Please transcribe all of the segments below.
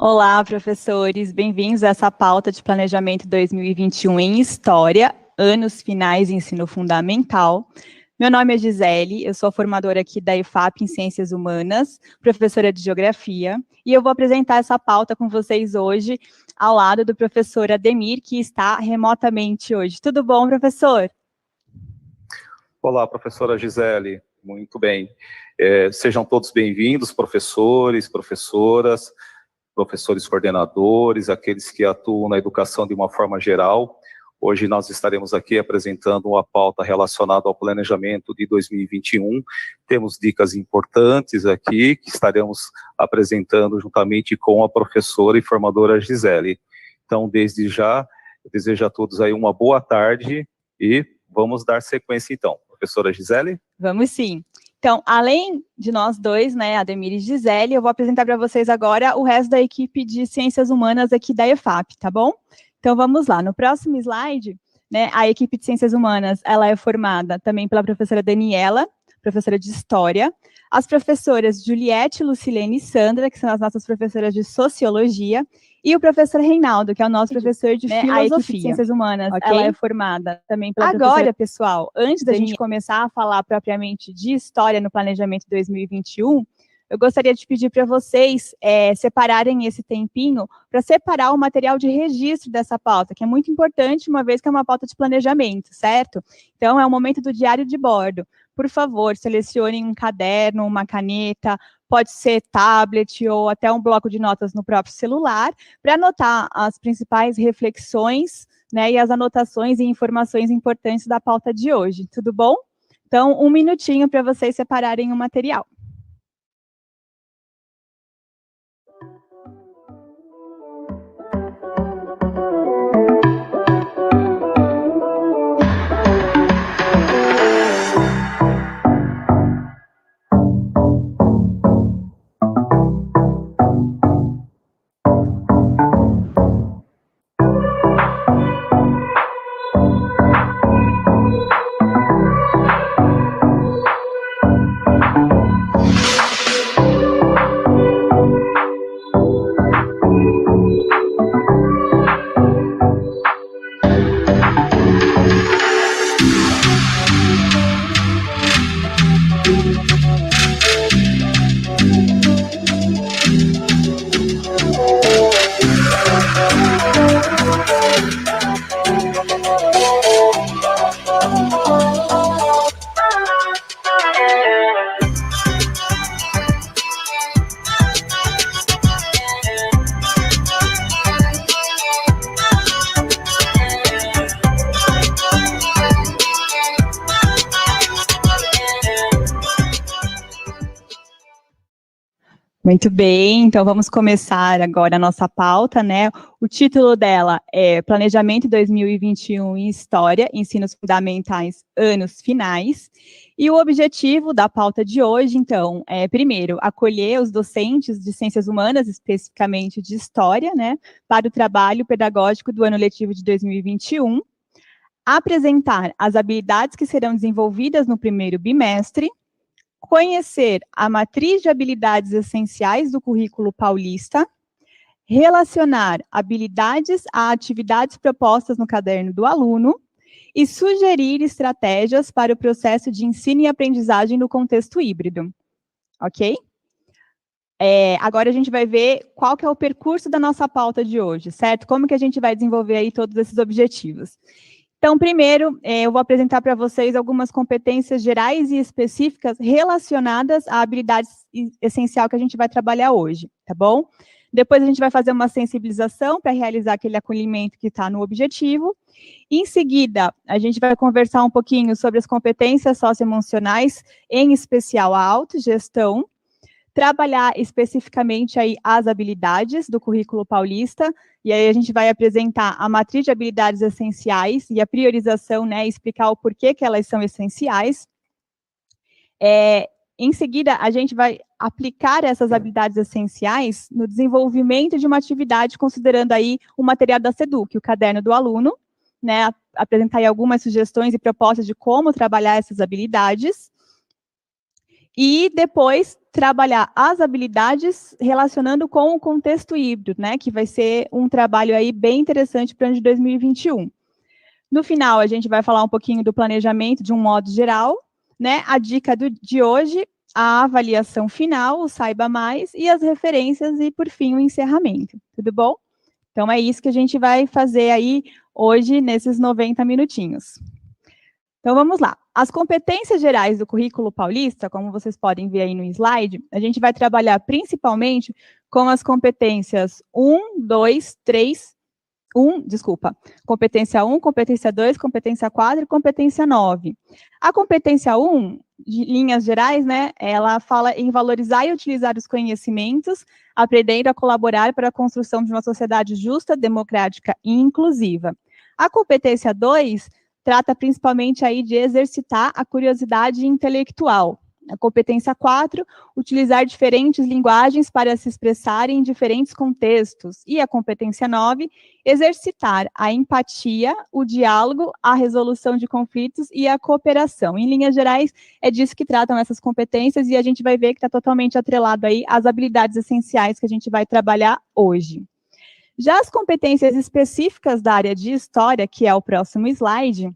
Olá, professores, bem-vindos a essa pauta de planejamento 2021 em História, anos finais de ensino fundamental. Meu nome é Gisele, eu sou formadora aqui da IFAP em Ciências Humanas, professora de Geografia, e eu vou apresentar essa pauta com vocês hoje, ao lado do professor Ademir, que está remotamente hoje. Tudo bom, professor? Olá, professora Gisele, muito bem. Sejam todos bem-vindos, professores, professoras, professores coordenadores, aqueles que atuam na educação de uma forma geral. Hoje nós estaremos aqui apresentando uma pauta relacionada ao planejamento de 2021. Temos dicas importantes aqui que estaremos apresentando juntamente com a professora e formadora Gisele. Então, desde já, eu desejo a todos aí uma boa tarde e vamos dar sequência então. Professora Gisele? Vamos sim. Então, além de nós dois, né, Ademir e Gisele, eu vou apresentar para vocês agora o resto da equipe de Ciências Humanas aqui da IFAP, tá bom? Então, vamos lá. No próximo slide, né, a equipe de Ciências Humanas, ela é formada também pela professora Daniela, professora de História, as professoras Juliette, Lucilene e Sandra, que são as nossas professoras de Sociologia, e o professor Reinaldo, que é o nosso professor de Filosofia. A equipe de Ciências Humanas, okay? Ela é formada também pela professora... Agora, pessoal, antes da gente começar a falar propriamente de História no Planejamento 2021, eu gostaria de pedir para vocês separarem esse tempinho para separar o material de registro dessa pauta, que é muito importante, uma vez que é uma pauta de planejamento, certo? Então, é o momento do diário de bordo. Por favor, selecionem um caderno, uma caneta, pode ser tablet ou até um bloco de notas no próprio celular, para anotar as principais reflexões, né, e as anotações e informações importantes da pauta de hoje. Tudo bom? Então, um minutinho para vocês separarem o material. Muito bem, então vamos começar agora a nossa pauta, né? O título dela é Planejamento 2021 em História, Ensinos Fundamentais, Anos Finais. E o objetivo da pauta de hoje, então, é, primeiro, acolher os docentes de Ciências Humanas, especificamente de História, né, para o trabalho pedagógico do ano letivo de 2021, apresentar as habilidades que serão desenvolvidas no primeiro bimestre, conhecer a matriz de habilidades essenciais do currículo paulista, relacionar habilidades a atividades propostas no caderno do aluno e sugerir estratégias para o processo de ensino e aprendizagem no contexto híbrido, ok? Agora a gente vai ver qual que é o percurso da nossa pauta de hoje, certo? Como que a gente vai desenvolver aí todos esses objetivos. Então, primeiro, eu vou apresentar para vocês algumas competências gerais e específicas relacionadas à habilidade essencial que a gente vai trabalhar hoje, tá bom? Depois a gente vai fazer uma sensibilização para realizar aquele acolhimento que está no objetivo. Em seguida, a gente vai conversar um pouquinho sobre as competências socioemocionais, em especial a autogestão, trabalhar especificamente aí as habilidades do currículo paulista, e aí a gente vai apresentar a matriz de habilidades essenciais e a priorização, né, explicar o porquê que elas são essenciais. Em seguida, a gente vai aplicar essas habilidades essenciais no desenvolvimento de uma atividade, considerando aí o material da SEDUC, o caderno do aluno, né, apresentar aí algumas sugestões e propostas de como trabalhar essas habilidades. E depois trabalhar as habilidades relacionando com o contexto híbrido, né, que vai ser um trabalho aí bem interessante para o ano de 2021. No final, a gente vai falar um pouquinho do planejamento de um modo geral, né, a dica de hoje, a avaliação final, o saiba mais, e as referências, e por fim, o encerramento. Tudo bom? Então, é isso que a gente vai fazer aí hoje, nesses 90 minutinhos. Então, vamos lá. As competências gerais do currículo paulista, como vocês podem ver aí no slide, a gente vai trabalhar principalmente com as competências 1, 2, 3, competência 1, competência 2, competência 4 e competência 9. A competência 1, de linhas gerais, né, ela fala em valorizar e utilizar os conhecimentos, aprendendo a colaborar para a construção de uma sociedade justa, democrática e inclusiva. A competência 2 trata principalmente aí de exercitar a curiosidade intelectual. A competência 4, utilizar diferentes linguagens para se expressar em diferentes contextos. E a competência 9, exercitar a empatia, o diálogo, a resolução de conflitos e a cooperação. Em linhas gerais, é disso que tratam essas competências e a gente vai ver que está totalmente atrelado aí às habilidades essenciais que a gente vai trabalhar hoje. Já as competências específicas da área de história, que é o próximo slide,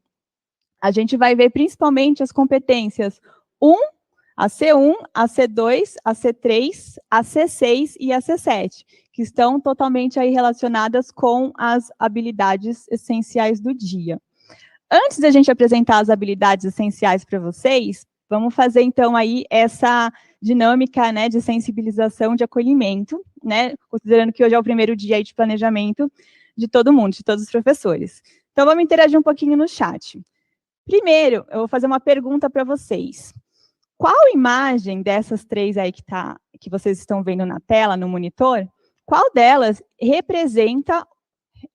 a gente vai ver principalmente as competências 1, a C1, a C2, a C3, a C6 e a C7, que estão totalmente aí relacionadas com as habilidades essenciais do dia. Antes da gente apresentar as habilidades essenciais para vocês, vamos fazer então aí essa dinâmica, né, de sensibilização, de acolhimento, né, considerando que hoje é o primeiro dia aí de planejamento de todo mundo, de todos os professores. Então vamos interagir um pouquinho no chat. Primeiro, eu vou fazer uma pergunta para vocês. Qual imagem dessas três aí que vocês estão vendo na tela, no monitor, qual delas representa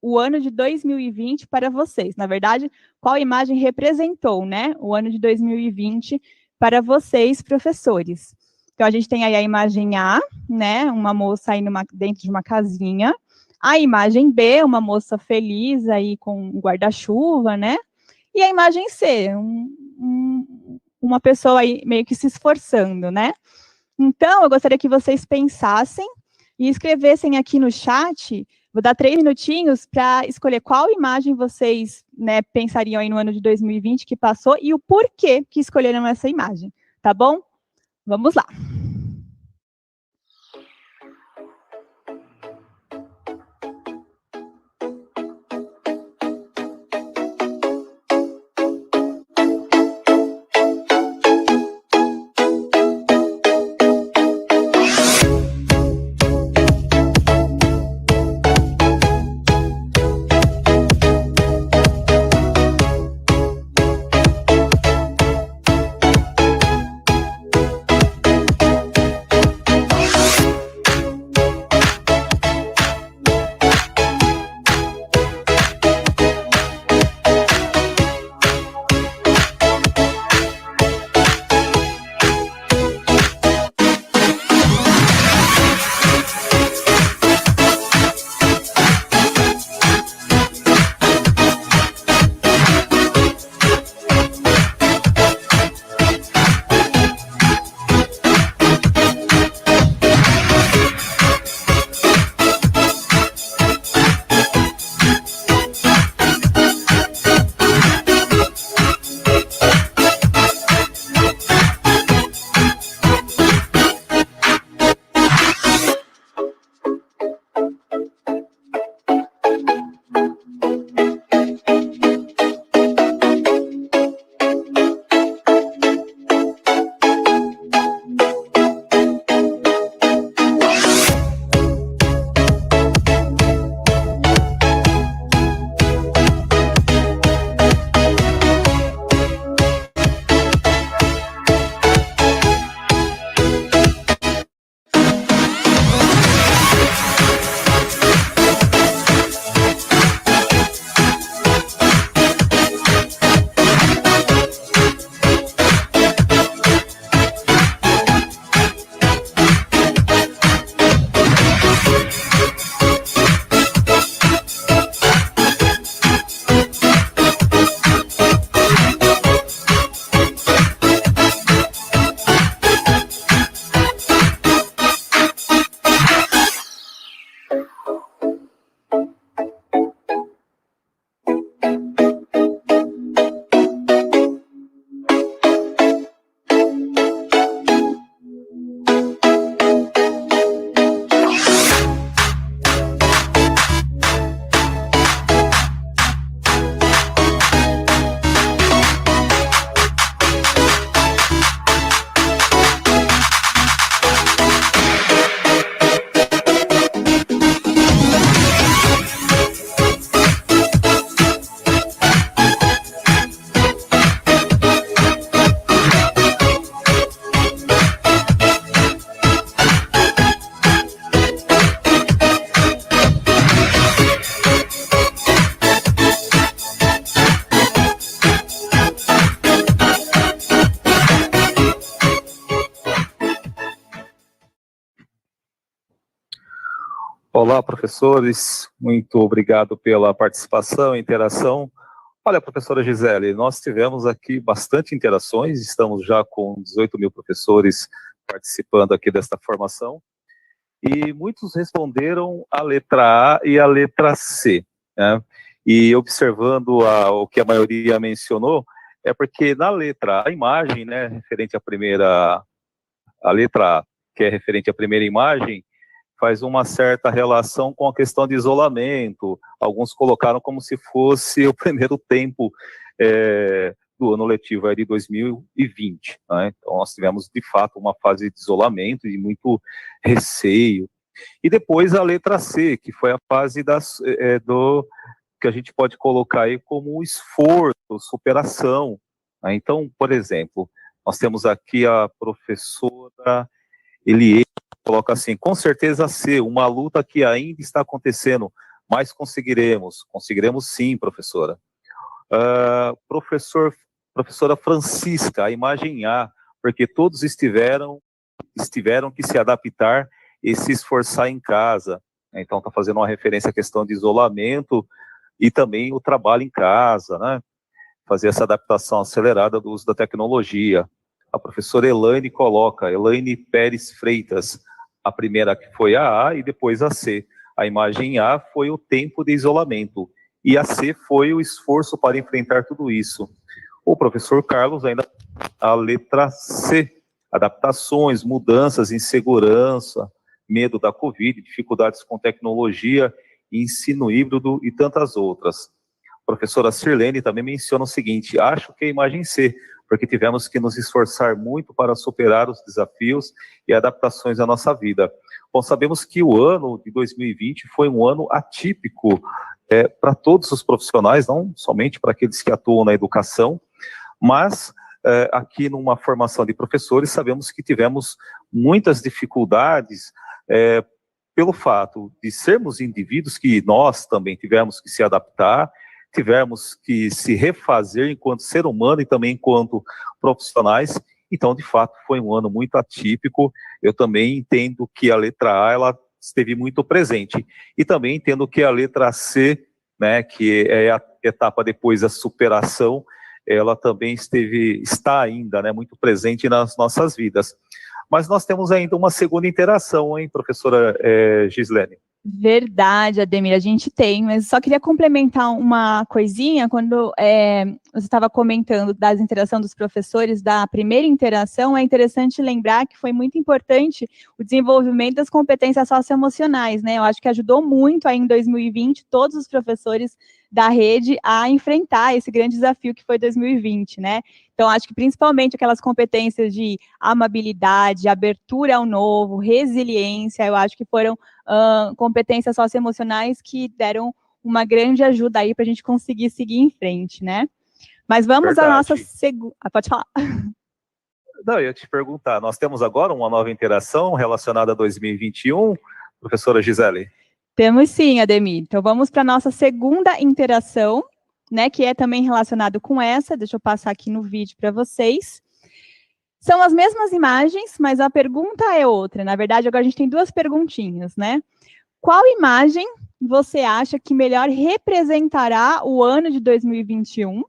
o ano de 2020 para vocês? Na verdade, qual imagem representou, né, o ano de 2020 para vocês, professores? Então, a gente tem aí a imagem A, né, uma moça aí dentro de uma casinha. A imagem B, uma moça feliz aí com um guarda-chuva, né? E a imagem C, uma pessoa aí meio que se esforçando, né? Então, eu gostaria que vocês pensassem e escrevessem aqui no chat. Vou dar 3 minutinhos para escolher qual imagem vocês, né, pensariam aí no ano de 2020 que passou e o porquê que escolheram essa imagem, tá bom? Vamos lá. Olá, professores, muito obrigado pela participação e interação. Olha, professora Gisele, nós tivemos aqui bastante interações, estamos já com 18 mil professores participando aqui desta formação, e muitos responderam a letra A e a letra C, né? E observando o que a maioria mencionou, é porque na letra A, a imagem, né, referente à primeira, a letra A, que é referente à primeira imagem, faz uma certa relação com a questão de isolamento. Alguns colocaram como se fosse o primeiro tempo do ano letivo de 2020. Né? Então, nós tivemos, de fato, uma fase de isolamento e muito receio. E depois a letra C, que foi a fase do que a gente pode colocar aí como esforço, superação. Né? Então, por exemplo, nós temos aqui a professora Elie, coloca assim, com certeza C, uma luta que ainda está acontecendo, mas conseguiremos sim, professora. Professora Francisca, a imagem A, porque todos tiveram que se adaptar e se esforçar em casa. Então, está fazendo uma referência à questão de isolamento e também o trabalho em casa, né? Fazer essa adaptação acelerada do uso da tecnologia. A professora Elaine coloca, Elaine Pérez Freitas, a primeira que foi a A e depois a C. A imagem A foi o tempo de isolamento e a C foi o esforço para enfrentar tudo isso. O professor Carlos ainda a letra C, adaptações, mudanças, insegurança, medo da Covid, dificuldades com tecnologia, ensino híbrido e tantas outras. A professora Sirlene também menciona o seguinte, acho que a imagem C, porque tivemos que nos esforçar muito para superar os desafios e adaptações da nossa vida. Bom, sabemos que o ano de 2020 foi um ano atípico para todos os profissionais, não somente para aqueles que atuam na educação, mas aqui numa formação de professores sabemos que tivemos muitas dificuldades pelo fato de sermos indivíduos que nós também tivemos que se adaptar, tivemos que se refazer enquanto ser humano e também enquanto profissionais. Então, de fato, foi um ano muito atípico. Eu também entendo que a letra A ela esteve muito presente. E também entendo que a letra C, né, que é a etapa depois da superação, ela também está ainda, né, muito presente nas nossas vidas. Mas nós temos ainda uma segunda interação, hein, professora Gislene? Verdade, Ademir, a gente tem, mas só queria complementar uma coisinha, quando você estava comentando das interações dos professores, da primeira interação, é interessante lembrar que foi muito importante o desenvolvimento das competências socioemocionais, né? Eu acho que ajudou muito aí em 2020 todos os professores da rede a enfrentar esse grande desafio que foi 2020, né? Então, acho que principalmente aquelas competências de amabilidade, abertura ao novo, resiliência, eu acho que foram competências socioemocionais que deram uma grande ajuda aí para a gente conseguir seguir em frente, né? Mas vamos à nossa segunda... pode falar. Não, eu ia te perguntar, nós temos agora uma nova interação relacionada a 2021, professora Gisele? Temos sim, Ademir. Então, vamos para a nossa segunda interação, né, que é também relacionado com essa, deixa eu passar aqui no vídeo para vocês. São as mesmas imagens, mas a pergunta é outra. Na verdade, agora a gente tem duas perguntinhas, né? Qual imagem você acha que melhor representará o ano de 2021,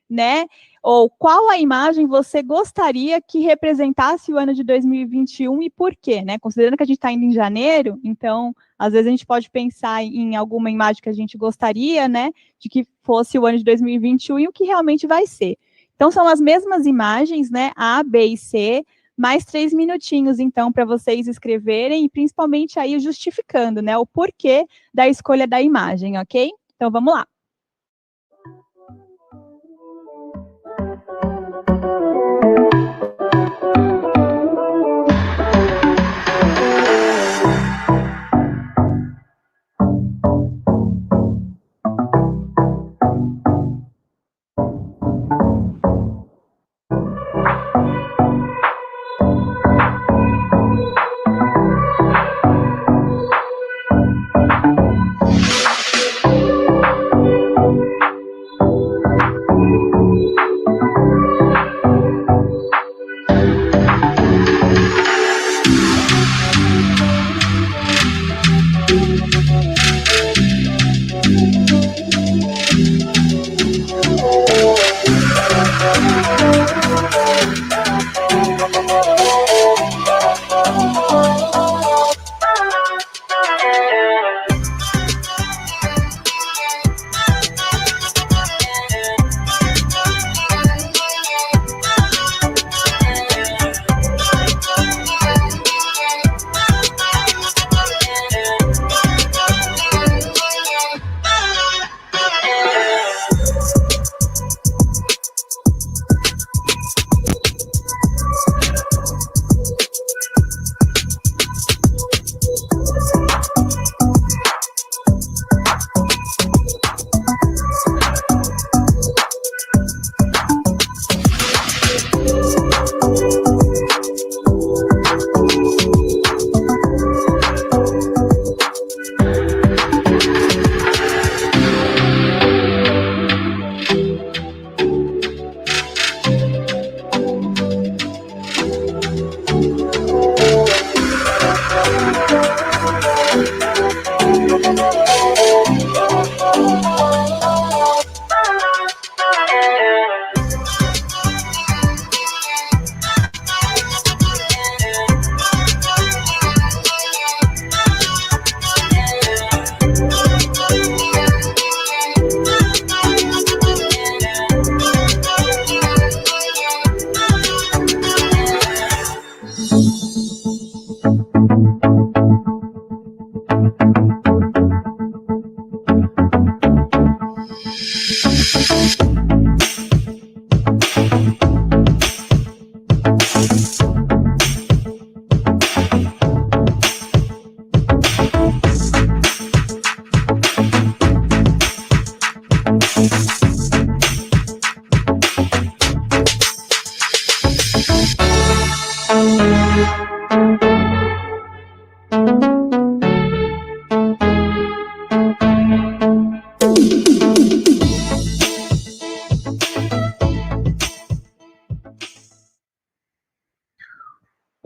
né? Ou qual a imagem você gostaria que representasse o ano de 2021 e por quê, né? Considerando que a gente está indo em janeiro, então, às vezes a gente pode pensar em alguma imagem que a gente gostaria, né? De que fosse o ano de 2021 e o que realmente vai ser. Então, são as mesmas imagens, né? A, B e C, mais 3 minutinhos, então, para vocês escreverem e principalmente aí justificando, né? O porquê da escolha da imagem, ok? Então, vamos lá.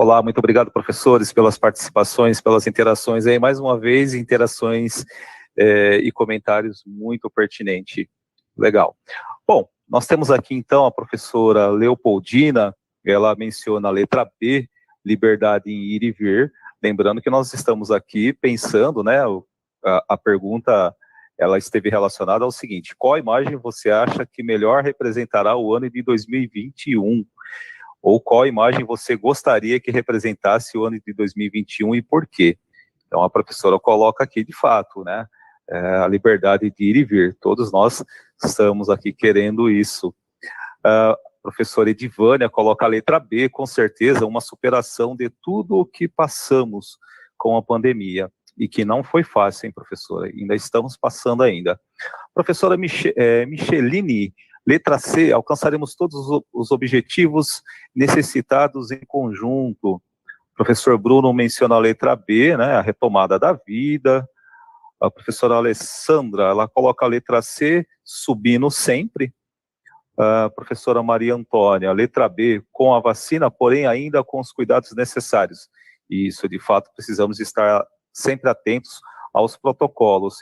Olá, muito obrigado, professores, pelas participações, pelas interações aí, mais uma vez, interações e comentários muito pertinentes. Legal. Bom, nós temos aqui, então, a professora Leopoldina, ela menciona a letra B, liberdade em ir e vir, lembrando que nós estamos aqui pensando, né, a pergunta, ela esteve relacionada ao seguinte: qual imagem você acha que melhor representará o ano de 2021? Ou qual imagem você gostaria que representasse o ano de 2021 e por quê? Então, a professora coloca aqui, de fato, né, a liberdade de ir e vir. Todos nós estamos aqui querendo isso. A professora Edivânia coloca a letra B, com certeza, uma superação de tudo o que passamos com a pandemia. E que não foi fácil, hein, professora? Ainda estamos passando ainda. Professora Michelini, letra C, alcançaremos todos os objetivos necessitados em conjunto. O professor Bruno menciona a letra B, né, a retomada da vida. A professora Alessandra, ela coloca a letra C, subindo sempre. A professora Maria Antônia, letra B, com a vacina, porém ainda com os cuidados necessários. Isso, de fato, precisamos estar sempre atentos aos protocolos.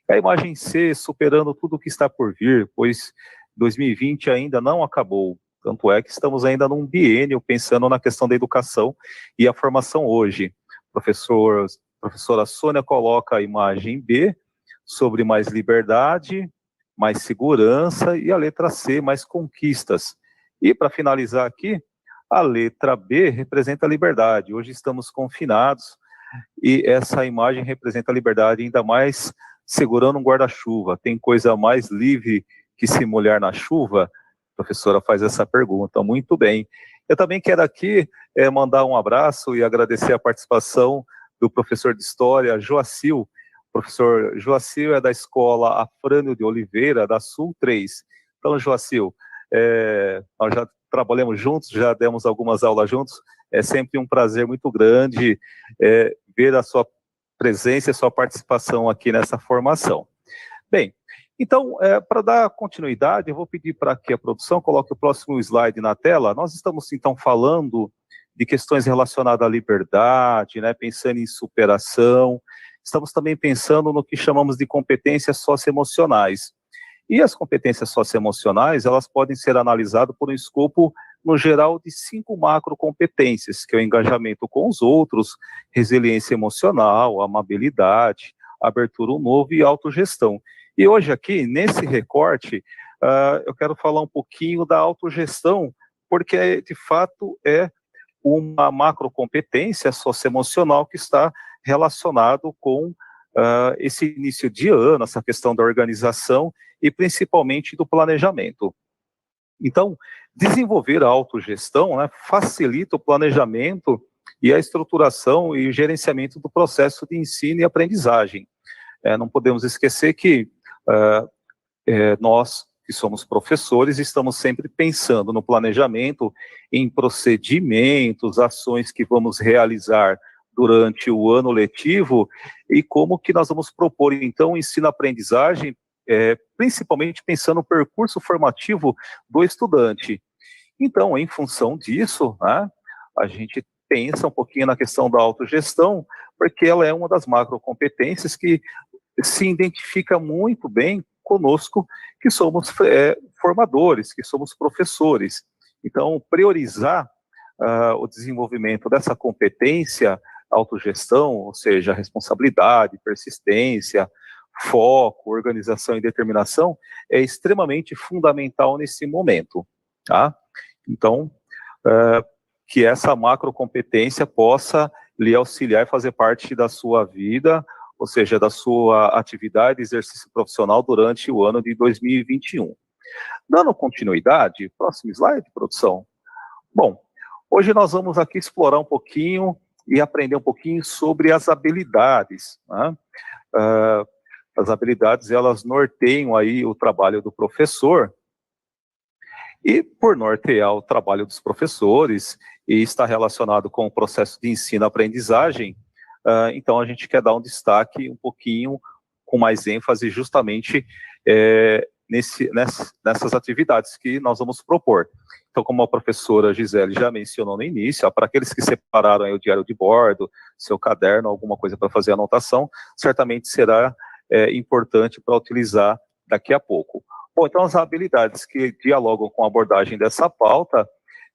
A imagem C, superando tudo o que está por vir, pois 2020 ainda não acabou. Tanto é que estamos ainda num biênio pensando na questão da educação e a formação hoje. Professora Sônia coloca a imagem B, sobre mais liberdade, mais segurança, e a letra C, mais conquistas. E para finalizar aqui, a letra B representa a liberdade. Hoje estamos confinados, e essa imagem representa a liberdade, ainda mais segurando um guarda-chuva. Tem coisa mais livre que se molhar na chuva? A professora faz essa pergunta. Muito bem. Eu também quero aqui mandar um abraço e agradecer a participação do professor de História, Joacil. O professor Joacil é da escola Afrânio de Oliveira, da Sul 3. Então, Joacil, nós já trabalhamos juntos, já demos algumas aulas juntos. É sempre um prazer muito grande ver a sua presença e a sua participação aqui nessa formação. Bem, então, para dar continuidade, eu vou pedir para que a produção coloque o próximo slide na tela. Nós estamos, então, falando de questões relacionadas à liberdade, né, pensando em superação. Estamos também pensando no que chamamos de competências socioemocionais. E as competências socioemocionais, elas podem ser analisadas por um escopo, no geral, de 5 macrocompetências, que é o engajamento com os outros, resiliência emocional, amabilidade, abertura ao novo e autogestão. E hoje aqui, nesse recorte, eu quero falar um pouquinho da autogestão, porque, de fato, é uma macrocompetência socioemocional que está relacionado com esse início de ano, essa questão da organização e principalmente do planejamento. Então, desenvolver a autogestão, né, facilita o planejamento e a estruturação e o gerenciamento do processo de ensino e aprendizagem. Não podemos esquecer que nós, que somos professores, estamos sempre pensando no planejamento, em procedimentos, ações que vamos realizar durante o ano letivo e como que nós vamos propor, então, ensino-aprendizagem, principalmente pensando no percurso formativo do estudante. Então, em função disso, né, a gente pensa um pouquinho na questão da autogestão, porque ela é uma das macrocompetências que se identifica muito bem conosco, que somos formadores, que somos professores. Então, priorizar o desenvolvimento dessa competência, autogestão, ou seja, responsabilidade, persistência, foco, organização e determinação, é extremamente fundamental nesse momento, tá? Então, que essa macrocompetência possa lhe auxiliar e fazer parte da sua vida, ou seja, da sua atividade e exercício profissional durante o ano de 2021. Dando continuidade, próximo slide, produção. Bom, hoje nós vamos aqui explorar um pouquinho e aprender um pouquinho sobre as habilidades, né? As habilidades, elas norteiam aí o trabalho do professor, e por nortear o trabalho dos professores, e está relacionado com o processo de ensino-aprendizagem, então a gente quer dar um destaque um pouquinho com mais ênfase justamente nessas atividades que nós vamos propor. Então, como a professora Gisele já mencionou no início, para aqueles que separaram aí o diário de bordo, seu caderno, alguma coisa para fazer anotação, certamente será importante para utilizar daqui a pouco. Bom, então as habilidades que dialogam com a abordagem dessa pauta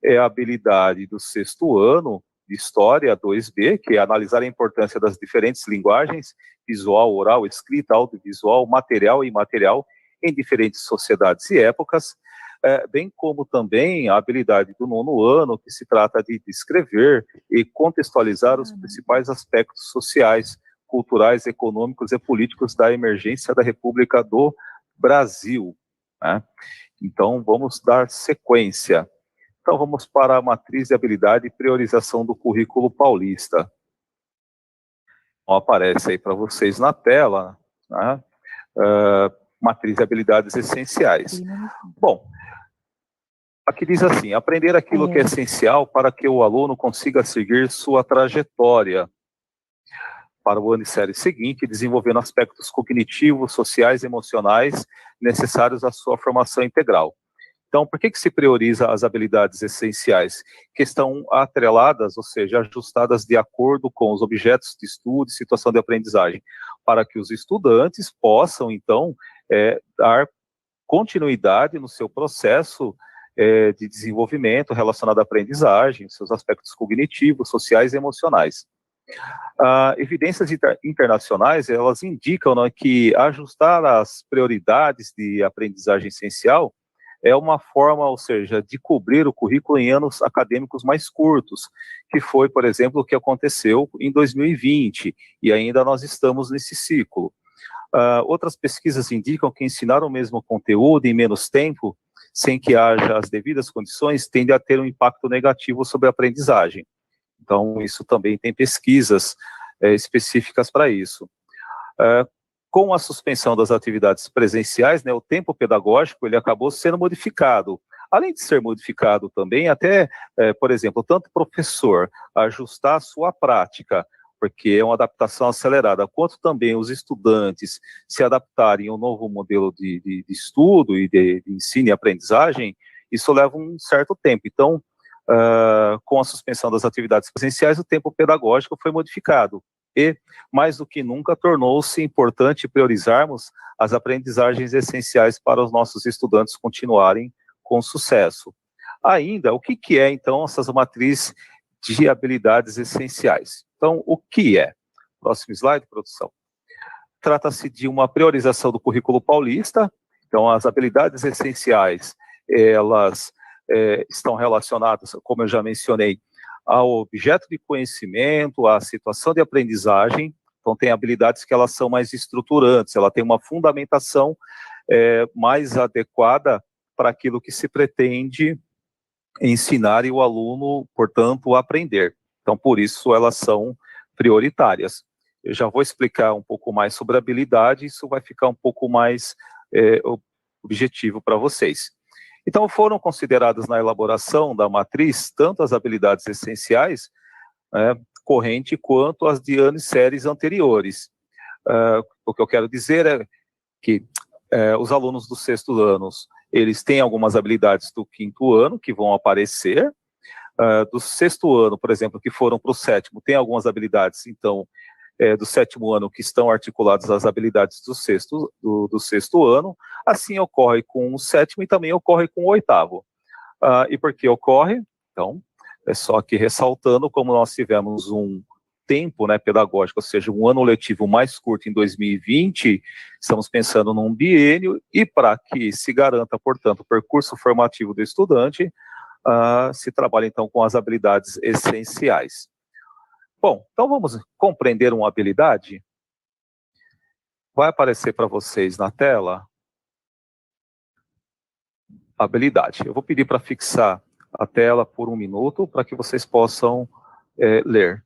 é a habilidade do 6º ano de História 2B, que é analisar a importância das diferentes linguagens, visual, oral, escrita, audiovisual, material e imaterial, em diferentes sociedades e épocas, bem como também a habilidade do 9º ano, que se trata de descrever e contextualizar os principais aspectos sociais, culturais, econômicos e políticos da emergência da República do Brasil, né? Então, vamos dar sequência. Então, vamos para a matriz de habilidade e priorização do currículo paulista. Então, aparece aí para vocês na tela, né? Matriz de habilidades essenciais. Bom, aqui diz assim: aprender aquilo que é essencial para que o aluno consiga seguir sua trajetória para o ano e série seguinte, desenvolvendo aspectos cognitivos, sociais e emocionais necessários à sua formação integral. Então, por que se prioriza as habilidades essenciais? Que estão atreladas, ou seja, ajustadas de acordo com os objetos de estudo e situação de aprendizagem, para que os estudantes possam, então, dar continuidade no seu processo de desenvolvimento relacionado à aprendizagem, seus aspectos cognitivos, sociais e emocionais. Evidências internacionais, elas indicam, né, que ajustar as prioridades de aprendizagem essencial é uma forma, ou seja, de cobrir o currículo em anos acadêmicos mais curtos, que foi, por exemplo, o que aconteceu em 2020, e ainda nós estamos nesse ciclo. Outras pesquisas indicam que ensinar o mesmo conteúdo em menos tempo, sem que haja as devidas condições, tende a ter um impacto negativo sobre a aprendizagem. Então, isso também tem pesquisas específicas para isso. Com a suspensão das atividades presenciais, né, o tempo pedagógico ele acabou sendo modificado. Além de ser modificado também, até, por exemplo, tanto o professor ajustar a sua prática, porque é uma adaptação acelerada, quanto também os estudantes se adaptarem ao novo modelo de estudo e de ensino e aprendizagem, isso leva um certo tempo. Então, com a suspensão das atividades presenciais, o tempo pedagógico foi modificado. E, mais do que nunca, tornou-se importante priorizarmos as aprendizagens essenciais para os nossos estudantes continuarem com sucesso. Ainda, o que é, então, essas matrizes de habilidades essenciais? Então, o que é? Próximo slide, produção. Trata-se de uma priorização do currículo paulista. Então, as habilidades essenciais, elas estão relacionadas, como eu já mencionei, ao objeto de conhecimento, à situação de aprendizagem. Então, tem habilidades que elas são mais estruturantes, ela tem uma fundamentação mais adequada para aquilo que se pretende ensinar e o aluno, portanto, aprender. Então, por isso, elas são prioritárias. Eu já vou explicar um pouco mais sobre a habilidade, isso vai ficar um pouco mais objetivo para vocês. Então, foram consideradas na elaboração da matriz tanto as habilidades essenciais, corrente, quanto as de anos e séries anteriores. O que eu quero dizer é que os alunos dos 6º anos, eles têm algumas habilidades do 5º ano que vão aparecer. Do 6º ano, por exemplo, que foram para o 7º, tem algumas habilidades, então, do 7º ano que estão articuladas às habilidades do 6º ano. Assim ocorre com o 7º e também ocorre com o 8º. E por que ocorre? Então, é só aqui ressaltando, como nós tivemos um tempo pedagógico, ou seja, um ano letivo mais curto em 2020, estamos pensando num biênio, e para que se garanta, portanto, o percurso formativo do estudante, se trabalha então com as habilidades essenciais. Bom, então vamos compreender uma habilidade? Vai aparecer para vocês na tela a habilidade. Eu vou pedir para fixar a tela por 1 minuto para que vocês possam ler.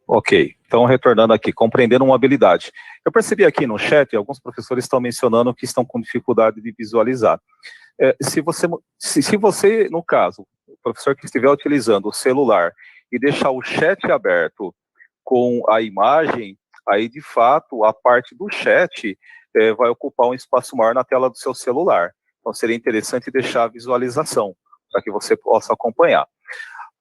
Ok, então retornando aqui, compreendendo uma habilidade. Eu percebi aqui no chat, alguns professores estão mencionando que estão com dificuldade de visualizar. Se você, no caso, o professor que estiver utilizando o celular e deixar o chat aberto com a imagem, aí de fato a parte do chat vai ocupar um espaço maior na tela do seu celular. Então seria interessante deixar a visualização, para que você possa acompanhar.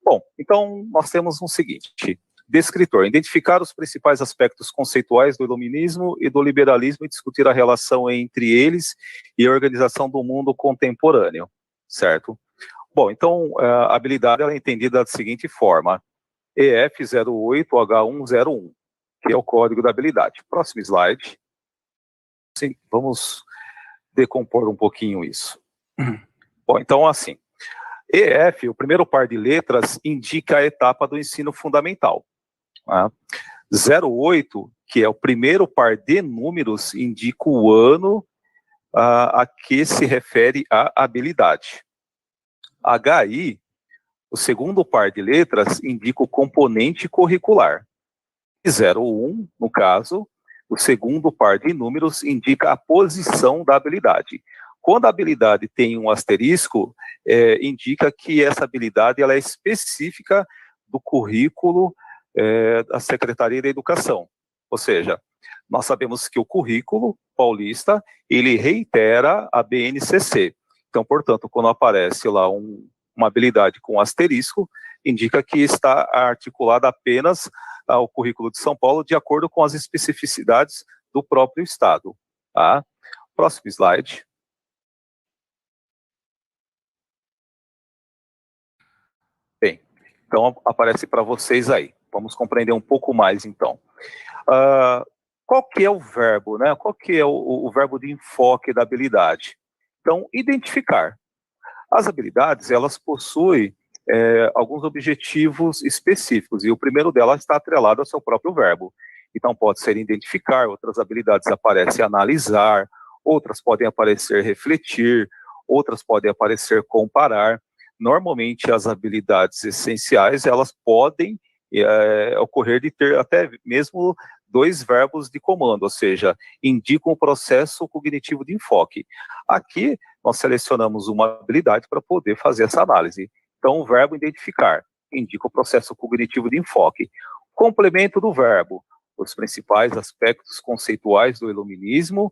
Bom, então nós temos o seguinte: descritor, identificar os principais aspectos conceituais do iluminismo e do liberalismo e discutir a relação entre eles e a organização do mundo contemporâneo, certo? Bom, então a habilidade ela é entendida da seguinte forma: EF08H101, que é o código da habilidade. Próximo slide. Sim, vamos decompor um pouquinho isso. Bom, então assim, EF, o primeiro par de letras, indica a etapa do ensino fundamental. 08, que é o primeiro par de números, indica o ano a que se refere a habilidade. HI, o segundo par de letras, indica o componente curricular. 01, no caso, o segundo par de números indica a posição da habilidade. Quando a habilidade tem um asterisco, indica que essa habilidade ela é específica do currículo da Secretaria da Educação. Ou seja, nós sabemos que o currículo paulista, ele reitera a BNCC. Então, portanto, quando aparece lá uma habilidade com asterisco, indica que está articulada apenas ao currículo de São Paulo de acordo com as especificidades do próprio estado. Tá? Próximo slide. Bem, então aparece para vocês aí. Vamos compreender um pouco mais, então. Qual que é o verbo, né? Qual que é o verbo de enfoque da habilidade? Então, identificar. As habilidades, elas possuem alguns objetivos específicos, e o primeiro delas está atrelado ao seu próprio verbo. Então, pode ser identificar, outras habilidades aparecem analisar, outras podem aparecer refletir, outras podem aparecer comparar. Normalmente, as habilidades essenciais, elas podem ocorrer de ter até mesmo dois verbos de comando, ou seja, indicam o processo cognitivo de enfoque. Aqui, nós selecionamos uma habilidade para poder fazer essa análise. Então, o verbo identificar indica o processo cognitivo de enfoque. Complemento do verbo, os principais aspectos conceituais do iluminismo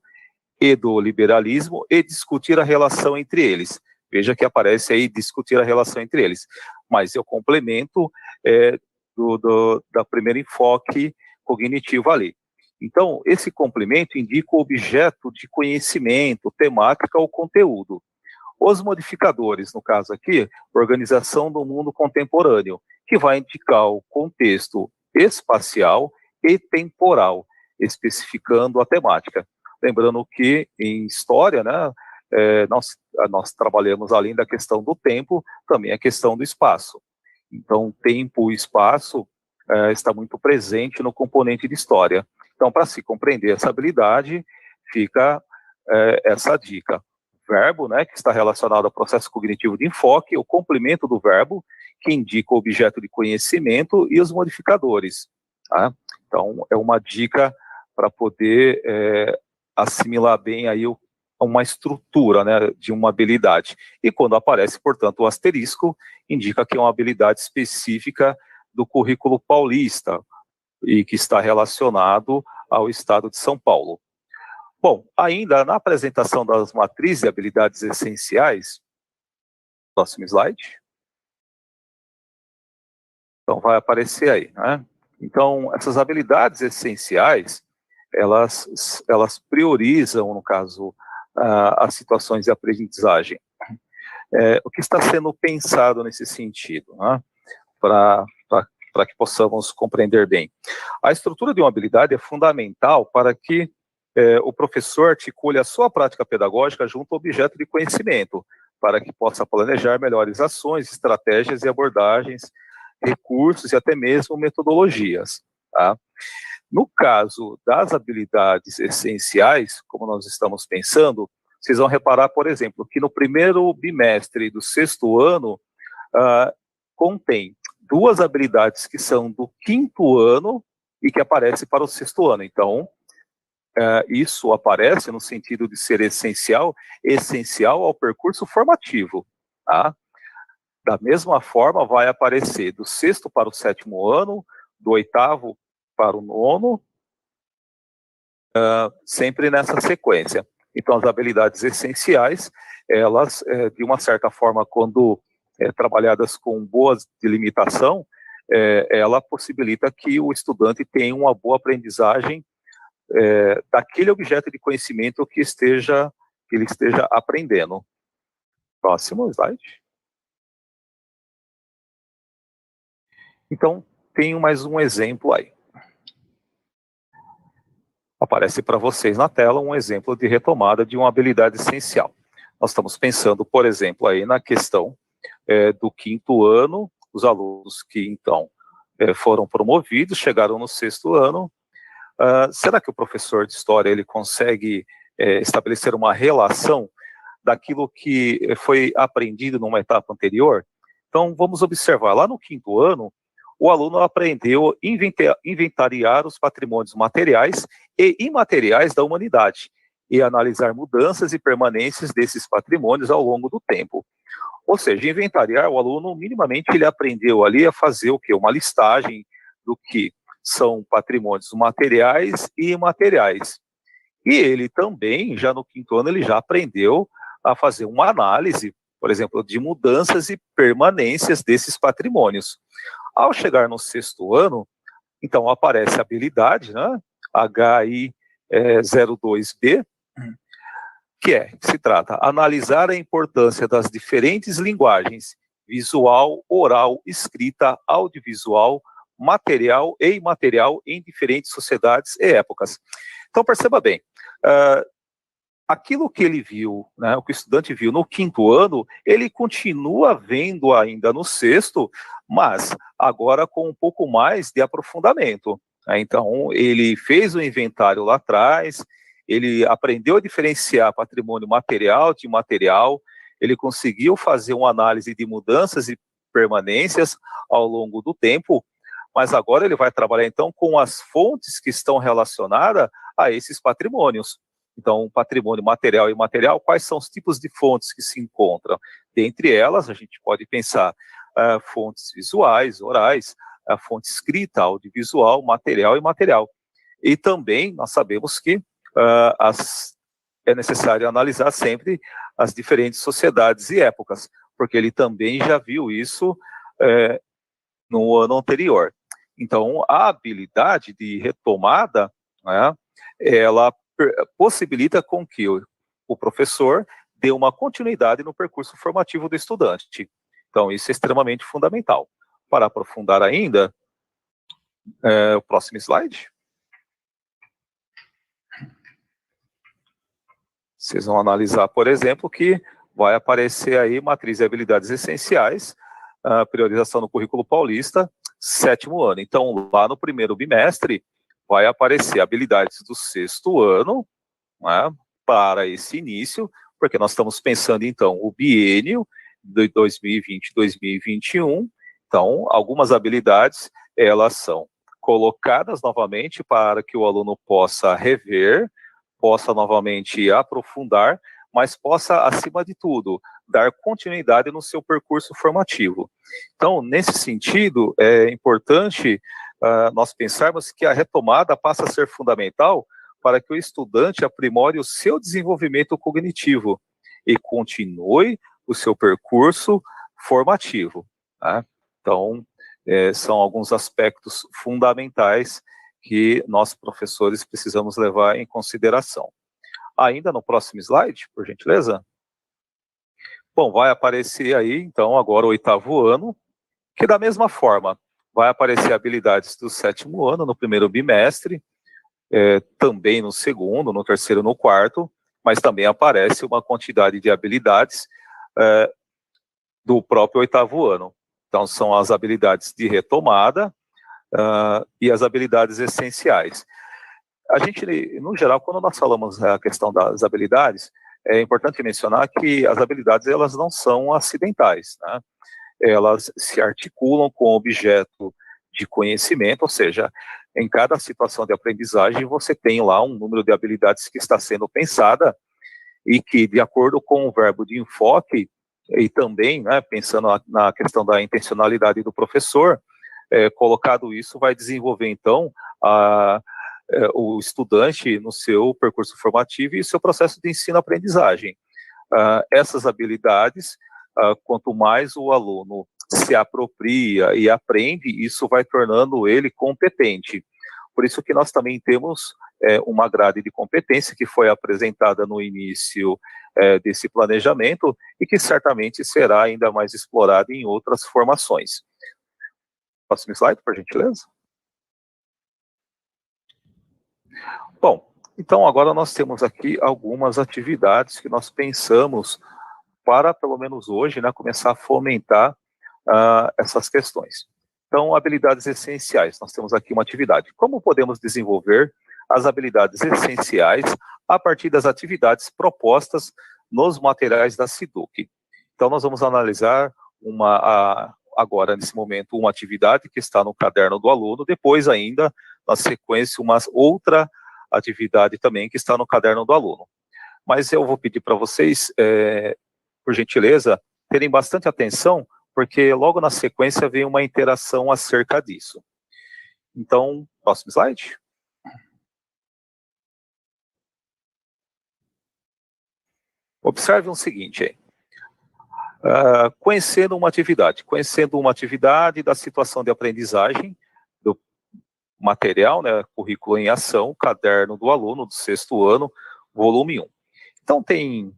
e do liberalismo e discutir a relação entre eles. Veja que aparece aí discutir a relação entre eles. Mas eu complemento da primeiro enfoque cognitivo ali. Então, esse complemento indica o objeto de conhecimento, temática ou conteúdo. Os modificadores, no caso aqui, organização do mundo contemporâneo, que vai indicar o contexto espacial e temporal, especificando a temática. Lembrando que em história, né, nós trabalhamos além da questão do tempo, também a questão do espaço. Então, tempo e espaço está muito presente no componente de história. Então, para se compreender essa habilidade, fica essa dica. Verbo, né, que está relacionado ao processo cognitivo de enfoque, o complemento do verbo, que indica o objeto de conhecimento, e os modificadores. Tá? Então, é uma dica para poder assimilar bem aí uma estrutura, né, de uma habilidade. E quando aparece, portanto, o asterisco, indica que é uma habilidade específica do currículo paulista e que está relacionado ao estado de São Paulo. Bom, ainda na apresentação das matrizes de habilidades essenciais, próximo slide. Então, vai aparecer aí, né? Então, essas habilidades essenciais, elas priorizam, no caso, as situações de aprendizagem. O que está sendo pensado nesse sentido, né, para que possamos compreender bem? A estrutura de uma habilidade é fundamental para que o professor articule a sua prática pedagógica junto ao objeto de conhecimento, para que possa planejar melhores ações, estratégias e abordagens, recursos e até mesmo metodologias. Tá? No caso das habilidades essenciais, como nós estamos pensando, vocês vão reparar, por exemplo, que no primeiro bimestre do 6º ano, contém 2 habilidades que são do 5º ano e que aparecem para o 6º ano. Então, isso aparece no sentido de ser essencial ao percurso formativo. Tá? Da mesma forma, vai aparecer do 6º para o 7º ano, do 8º para o 9º, sempre nessa sequência. Então, as habilidades essenciais, elas, de uma certa forma, quando trabalhadas com boa delimitação, ela possibilita que o estudante tenha uma boa aprendizagem daquele objeto de conhecimento que ele esteja aprendendo. Próximo slide. Então, tenho mais um exemplo aí. Aparece para vocês na tela um exemplo de retomada de uma habilidade essencial. Nós estamos pensando, por exemplo, aí na questão do 5º ano, os alunos que, então, foram promovidos, chegaram no 6º ano. Será que o professor de história ele consegue estabelecer uma relação daquilo que foi aprendido numa etapa anterior? Então, vamos observar, lá no 5º ano, o aluno aprendeu a inventariar os patrimônios materiais e imateriais da humanidade e analisar mudanças e permanências desses patrimônios ao longo do tempo. Ou seja, inventariar, o aluno, minimamente, ele aprendeu ali a fazer o quê? Uma listagem do que são patrimônios materiais e imateriais. E ele também, já no 5º ano, ele já aprendeu a fazer uma análise, por exemplo, de mudanças e permanências desses patrimônios. Ao chegar no 6º ano, então aparece a habilidade, né, HI02B, que se trata de analisar a importância das diferentes linguagens, visual, oral, escrita, audiovisual, material e imaterial em diferentes sociedades e épocas. Então, perceba bem, aquilo que ele viu, né, o que o estudante viu no 5º ano, ele continua vendo ainda no 6º, mas agora com um pouco mais de aprofundamento. Então, ele fez o inventário lá atrás, ele aprendeu a diferenciar patrimônio material de imaterial, ele conseguiu fazer uma análise de mudanças e permanências ao longo do tempo, mas agora ele vai trabalhar, então, com as fontes que estão relacionadas a esses patrimônios. Então, patrimônio material e imaterial, quais são os tipos de fontes que se encontram? Dentre elas, a gente pode pensar fontes visuais, orais, a fonte escrita, audiovisual, material e imaterial. E também nós sabemos que é necessário analisar sempre as diferentes sociedades e épocas, porque ele também já viu isso no ano anterior. Então, a habilidade de retomada, né, ela possibilita com que o professor dê uma continuidade no percurso formativo do estudante. Então, isso é extremamente fundamental. Para aprofundar ainda, o próximo slide. Vocês vão analisar, por exemplo, que vai aparecer aí matriz de habilidades essenciais, priorização no currículo paulista, 7º ano. Então, lá no primeiro bimestre, vai aparecer habilidades do 6º ano, né, para esse início, porque nós estamos pensando, então, o biênio de 2020-2021. Então, algumas habilidades, elas são colocadas novamente para que o aluno possa rever, possa novamente aprofundar, mas possa, acima de tudo, dar continuidade no seu percurso formativo. Então, nesse sentido, é importante nós pensarmos que a retomada passa a ser fundamental para que o estudante aprimore o seu desenvolvimento cognitivo e continue o seu percurso formativo. Né? Então, são alguns aspectos fundamentais que nós, professores, precisamos levar em consideração. Ainda no próximo slide, por gentileza. Bom, vai aparecer aí, então, agora o 8º ano, que da mesma forma, vai aparecer habilidades do 7º ano, no primeiro bimestre, também no segundo, no terceiro, no quarto, mas também aparece uma quantidade de habilidades do próprio 8º ano. Então, são as habilidades de retomada e as habilidades essenciais. A gente, no geral, quando nós falamos a questão das habilidades, é importante mencionar que as habilidades, elas não são acidentais, né? Elas se articulam com o objeto de conhecimento, ou seja, em cada situação de aprendizagem, você tem lá um número de habilidades que está sendo pensada e que, de acordo com o verbo de enfoque, e também, né, pensando na questão da intencionalidade do professor, colocado isso, vai desenvolver, então, o estudante no seu percurso formativo e seu processo de ensino-aprendizagem. Essas habilidades, quanto mais o aluno se apropria e aprende, isso vai tornando ele competente. Por isso que nós também temos uma grade de competência que foi apresentada no início desse planejamento e que certamente será ainda mais explorada em outras formações. Próximo slide, por gentileza. Bom, então agora nós temos aqui algumas atividades que nós pensamos para, pelo menos hoje, né, começar a fomentar essas questões. Então, habilidades essenciais. Nós temos aqui uma atividade. Como podemos desenvolver as habilidades essenciais a partir das atividades propostas nos materiais da SIDUC? Então, nós vamos analisar agora, nesse momento, uma atividade que está no caderno do aluno, depois ainda, na sequência, uma outra atividade também que está no caderno do aluno. Mas eu vou pedir para vocês, por gentileza, terem bastante atenção, porque logo na sequência vem uma interação acerca disso. Então, próximo slide. Observe o seguinte aí. Conhecendo uma atividade da situação de aprendizagem, do material, né, currículo em ação, caderno do aluno do 6º ano, volume 1. Então, tem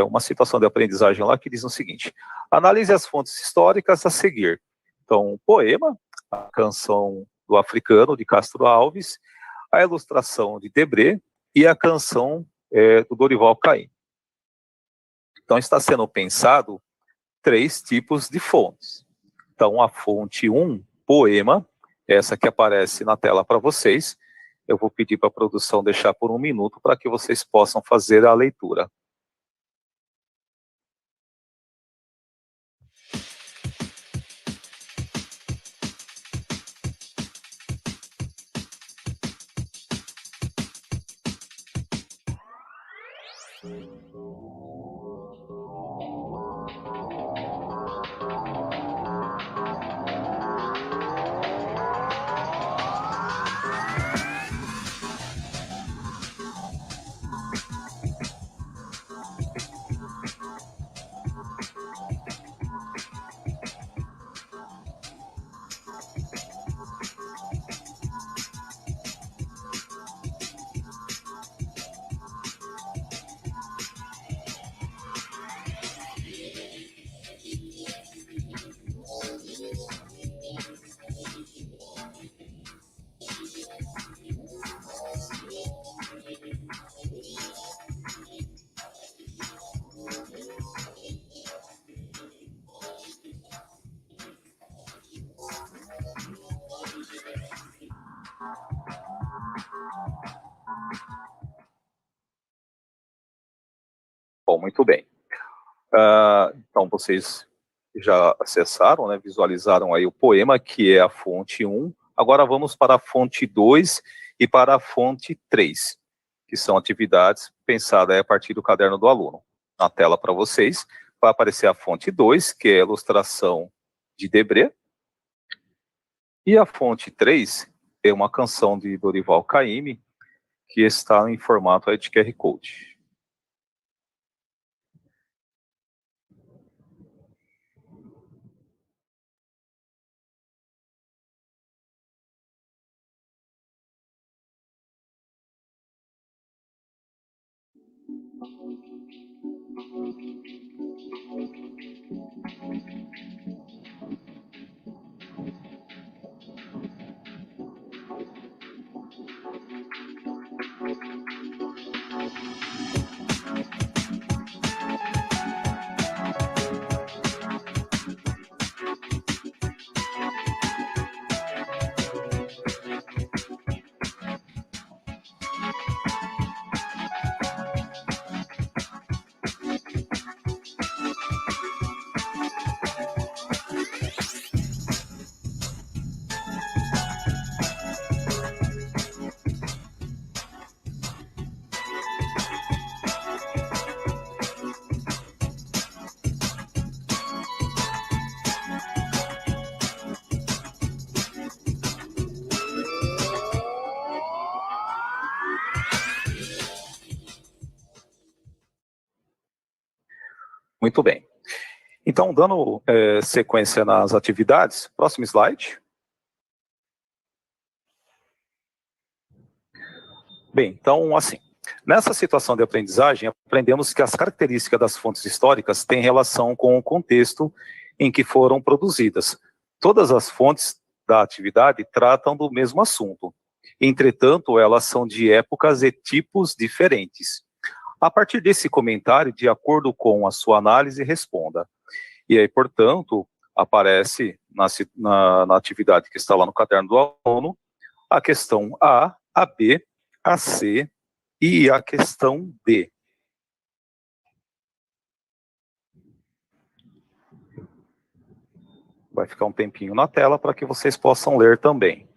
uma situação de aprendizagem lá que diz o seguinte: analise as fontes históricas a seguir. Então, um poema, a canção do Africano, de Castro Alves, a ilustração de Debré e a canção do Dorival Caymmi. Então, está sendo pensado 3 tipos de fontes. Então, a fonte 1, poema, essa que aparece na tela para vocês. Eu vou pedir para a produção deixar por 1 minuto para que vocês possam fazer a leitura. Bom, muito bem. Então, vocês já acessaram, né, visualizaram aí o poema, que é a fonte 1. Agora vamos para a fonte 2 e para a fonte 3, que são atividades pensadas a partir do caderno do aluno. Na tela para vocês vai aparecer a fonte 2, que é a ilustração de Debré, e a fonte 3 é uma canção de Dorival Caymmi, que está em formato de QR Code. Muito bem. Então, dando sequência nas atividades, próximo slide. Bem, então, assim, nessa situação de aprendizagem, aprendemos que as características das fontes históricas têm relação com o contexto em que foram produzidas. Todas as fontes da atividade tratam do mesmo assunto. Entretanto, elas são de épocas e tipos diferentes. A partir desse comentário, de acordo com a sua análise, responda. E aí, portanto, aparece na atividade que está lá no caderno do aluno, a questão A B, a C e a questão D. Vai ficar um tempinho na tela para que vocês possam ler também.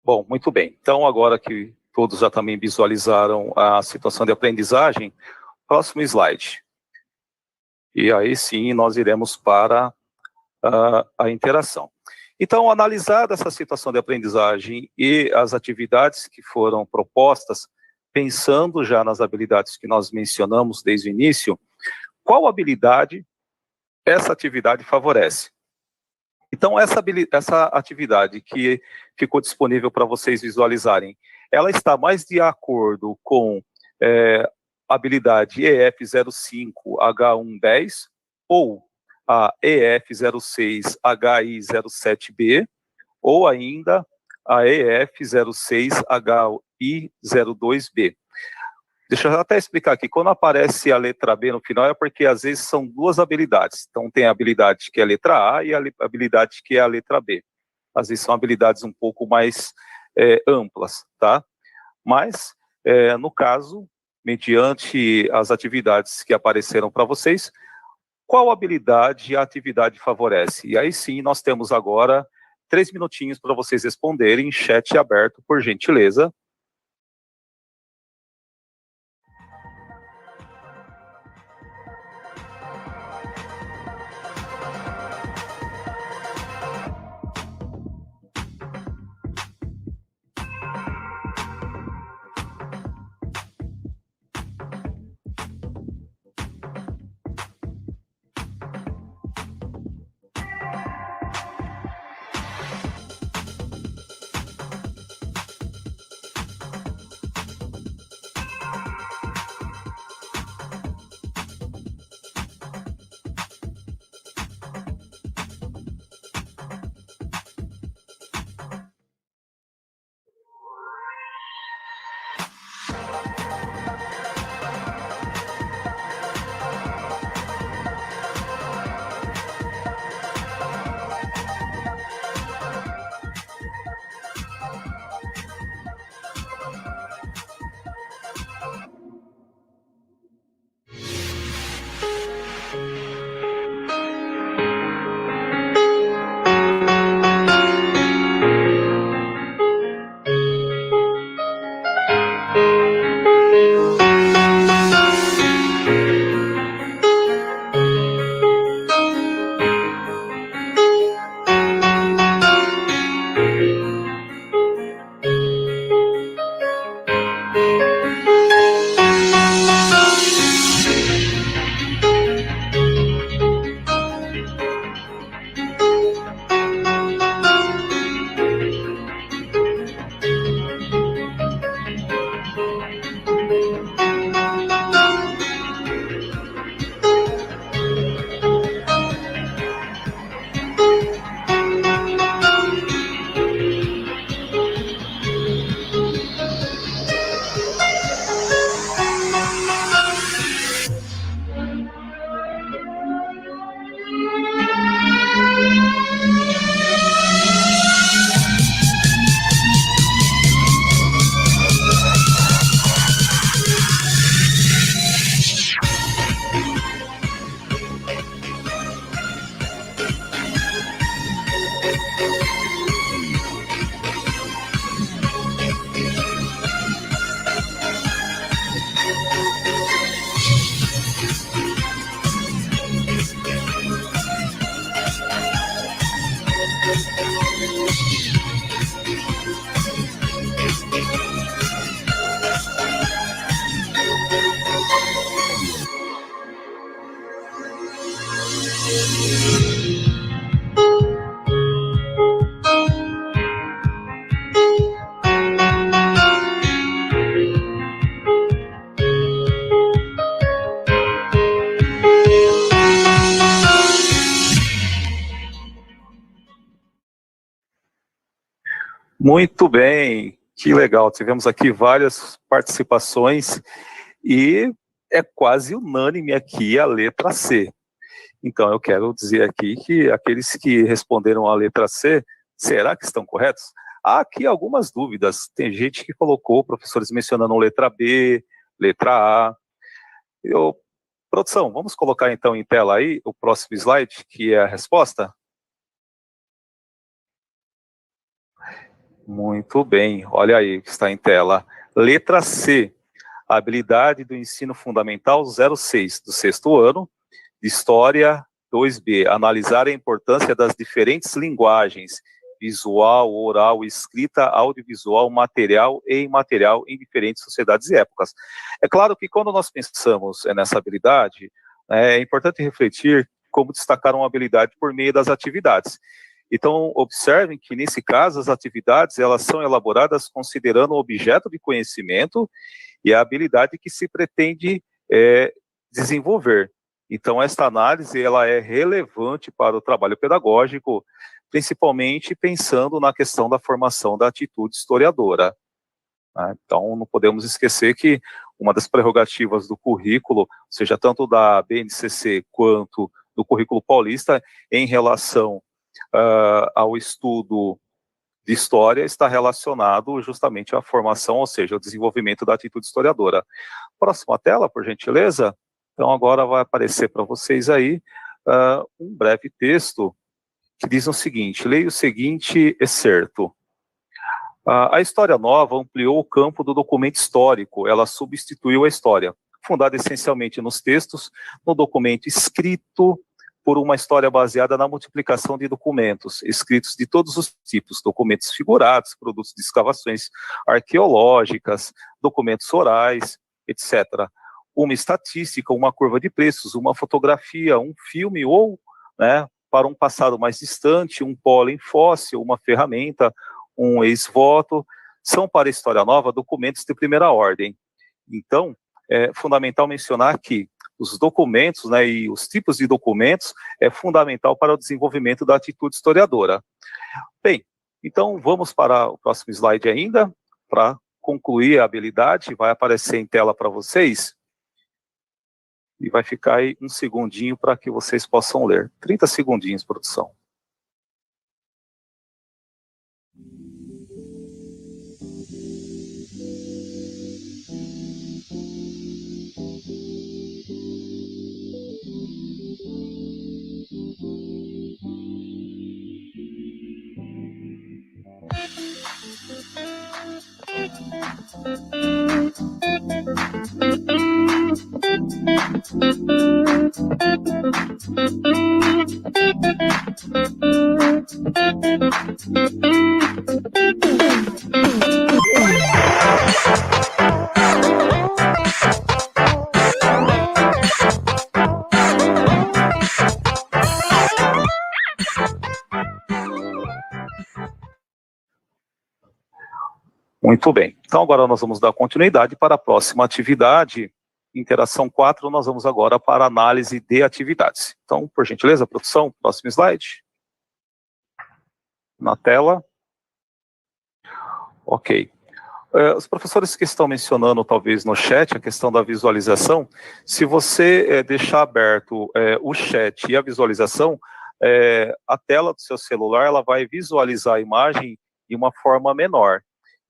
Bom, muito bem. Então, agora que todos já também visualizaram a situação de aprendizagem, próximo slide. E aí sim, nós iremos para a interação. Então, analisada essa situação de aprendizagem e as atividades que foram propostas, pensando já nas habilidades que nós mencionamos desde o início, qual habilidade essa atividade favorece? Então, essa atividade que ficou disponível para vocês visualizarem, ela está mais de acordo com a habilidade EF05H110 ou a EF06HI07B, ou ainda a EF06HI02B. Deixa eu até explicar aqui, quando aparece a letra B no final é porque às vezes são duas habilidades. Então tem a habilidade que é a letra A e a habilidade que é a letra B. Às vezes são habilidades um pouco mais amplas, tá? Mas, no caso, mediante as atividades que apareceram para vocês, qual habilidade a atividade favorece? E aí sim, nós temos agora 3 minutinhos para vocês responderem, chat aberto, por gentileza. Muito bem, que legal. Tivemos aqui várias participações e é quase unânime aqui a letra C. Então, eu quero dizer aqui que aqueles que responderam a letra C, será que estão corretos? Há aqui algumas dúvidas. Tem gente que colocou, professores mencionando letra B, letra A. Produção, vamos colocar então em tela aí o próximo slide, que é a resposta? Muito bem, olha aí que está em tela. Letra C, habilidade do ensino fundamental 06, do sexto ano, de História 2B, analisar a importância das diferentes linguagens, visual, oral, escrita, audiovisual, material e imaterial em diferentes sociedades e épocas. É claro que quando nós pensamos nessa habilidade, é importante refletir como destacar uma habilidade por meio das atividades. Então, observem que, nesse caso, as atividades elas são elaboradas considerando o objeto de conhecimento e a habilidade que se pretende desenvolver. Então, esta análise ela é relevante para o trabalho pedagógico, principalmente pensando na questão da formação da atitude historiadora. Né? Então, não podemos esquecer que uma das prerrogativas do currículo, seja tanto da BNCC quanto do currículo paulista, em relação ao estudo de história, está relacionado justamente à formação, ou seja, ao desenvolvimento da atitude historiadora. Próxima tela, por gentileza. Então, agora vai aparecer para vocês aí um breve texto que diz o seguinte: leia o seguinte excerto. A história nova ampliou o campo do documento histórico, ela substituiu a história, fundada essencialmente nos textos, no documento escrito, por uma história baseada na multiplicação de documentos, escritos de todos os tipos, documentos figurados, produtos de escavações arqueológicas, documentos orais, etc. Uma estatística, uma curva de preços, uma fotografia, um filme ou, né, para um passado mais distante, um pólen fóssil, uma ferramenta, um ex-voto, são para a história nova documentos de primeira ordem. Então, é fundamental mencionar que os documentos, né, e os tipos de documentos é fundamental para o desenvolvimento da atitude historiadora. Bem, então vamos para o próximo slide ainda, para concluir a habilidade, vai aparecer em tela para vocês, e vai ficar aí um segundinho para que vocês possam ler. 30 segundinhos, produção. Muito bem. Então, agora nós vamos dar continuidade para a próxima atividade. Interação 4, nós vamos agora para a análise de atividades. Então, por gentileza, produção, próximo slide. Na tela. Ok. Os professores que estão mencionando, talvez, no chat, a questão da visualização, se você deixar aberto o chat e a visualização, a tela do seu celular ela vai visualizar a imagem de uma forma menor.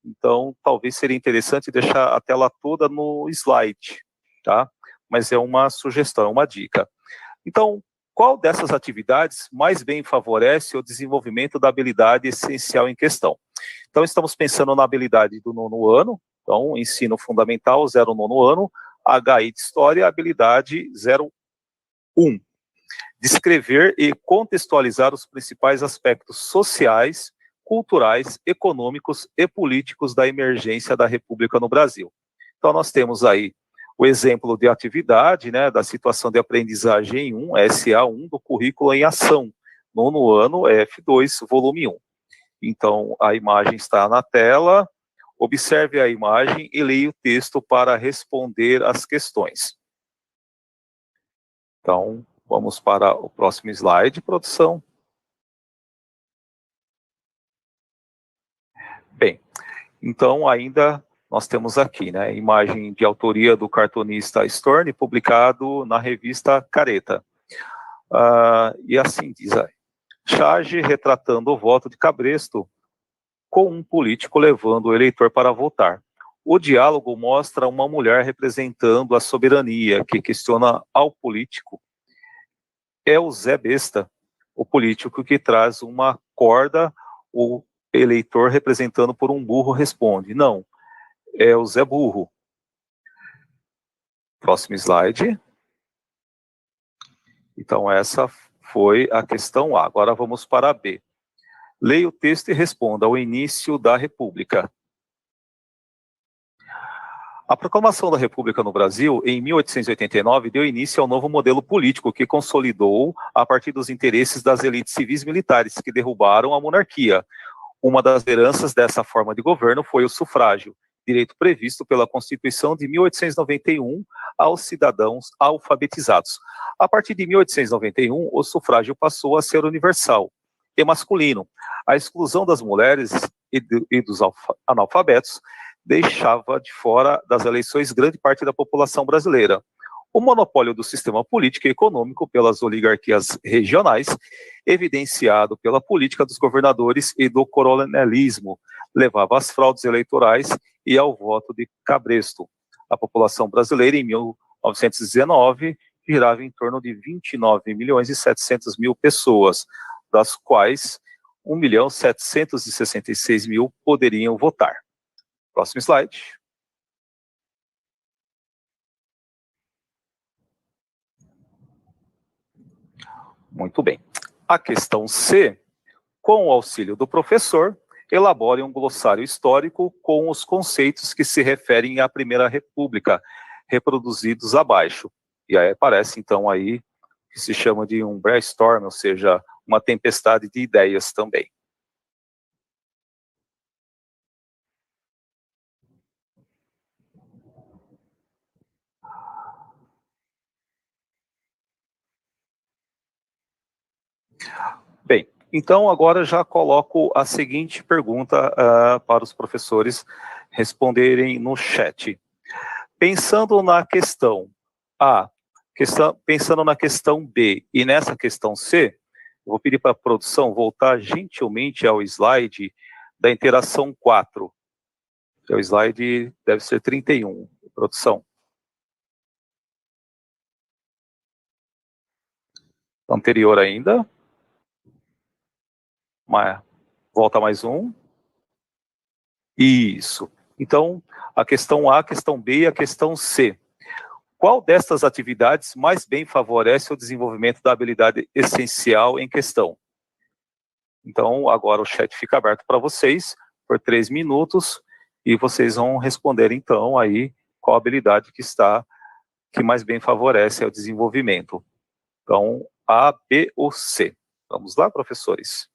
Então, talvez seria interessante deixar a tela toda no slide, tá? Mas é uma sugestão, uma dica. Então, qual dessas atividades mais bem favorece o desenvolvimento da habilidade essencial em questão? Então, estamos pensando na habilidade do 9º ano, então, ensino fundamental 09º ano, HI de História, habilidade 01. Descrever e contextualizar os principais aspectos sociais, culturais, econômicos e políticos da emergência da República no Brasil. Então, nós temos aí o exemplo de atividade, né, da situação de aprendizagem 1, SA1, do currículo em ação, 9º ano, F2, volume 1. Então, a imagem está na tela, observe a imagem e leia o texto para responder as questões. Então, vamos para o próximo slide, produção. Bem, então ainda nós temos aqui, né, imagem de autoria do cartunista Storni, publicado na revista Careta. E assim diz aí: charge retratando o voto de Cabresto com um político levando o eleitor para votar. O diálogo mostra uma mulher representando a soberania, que questiona ao político. É o Zé Besta, o político que traz uma corda, o eleitor representando por um burro responde. Não, é o Zé Burro. Próximo slide. Então, essa foi a questão A. Agora vamos para a B. Leia o texto e responda ao início da República. A proclamação da República no Brasil, em 1889, deu início ao novo modelo político que consolidou a partir dos interesses das elites civis militares que derrubaram a monarquia. Uma das heranças dessa forma de governo foi o sufrágio, direito previsto pela Constituição de 1891 aos cidadãos alfabetizados. A partir de 1891, o sufrágio passou a ser universal e masculino. A exclusão das mulheres e dos analfabetos deixava de fora das eleições grande parte da população brasileira. O monopólio do sistema político e econômico pelas oligarquias regionais, evidenciado pela política dos governadores e do coronelismo, levava às fraudes eleitorais e ao voto de Cabresto. A população brasileira, em 1919, girava em torno de 29.700.000 pessoas, das quais 1.766.000 poderiam votar. Próximo slide. Muito bem. A questão C, com o auxílio do professor, elabore um glossário histórico com os conceitos que se referem à Primeira República, reproduzidos abaixo. E aí aparece, então, aí, que se chama de um brainstorm, ou seja, uma tempestade de ideias também. Bem, então agora já coloco a seguinte pergunta para os professores responderem no chat. Pensando na questão A, pensando na questão B e nessa questão C, eu vou pedir para a produção voltar gentilmente ao slide da interação 4. O slide deve ser 31, produção. Anterior ainda. Volta mais um. Isso. Então, a questão A, a questão B e a questão C. Qual destas atividades mais bem favorece o desenvolvimento da habilidade essencial em questão? Então, agora o chat fica aberto para vocês por 3 minutos e vocês vão responder, então, aí qual habilidade que mais bem favorece o desenvolvimento. Então, A, B ou C. Vamos lá, professores?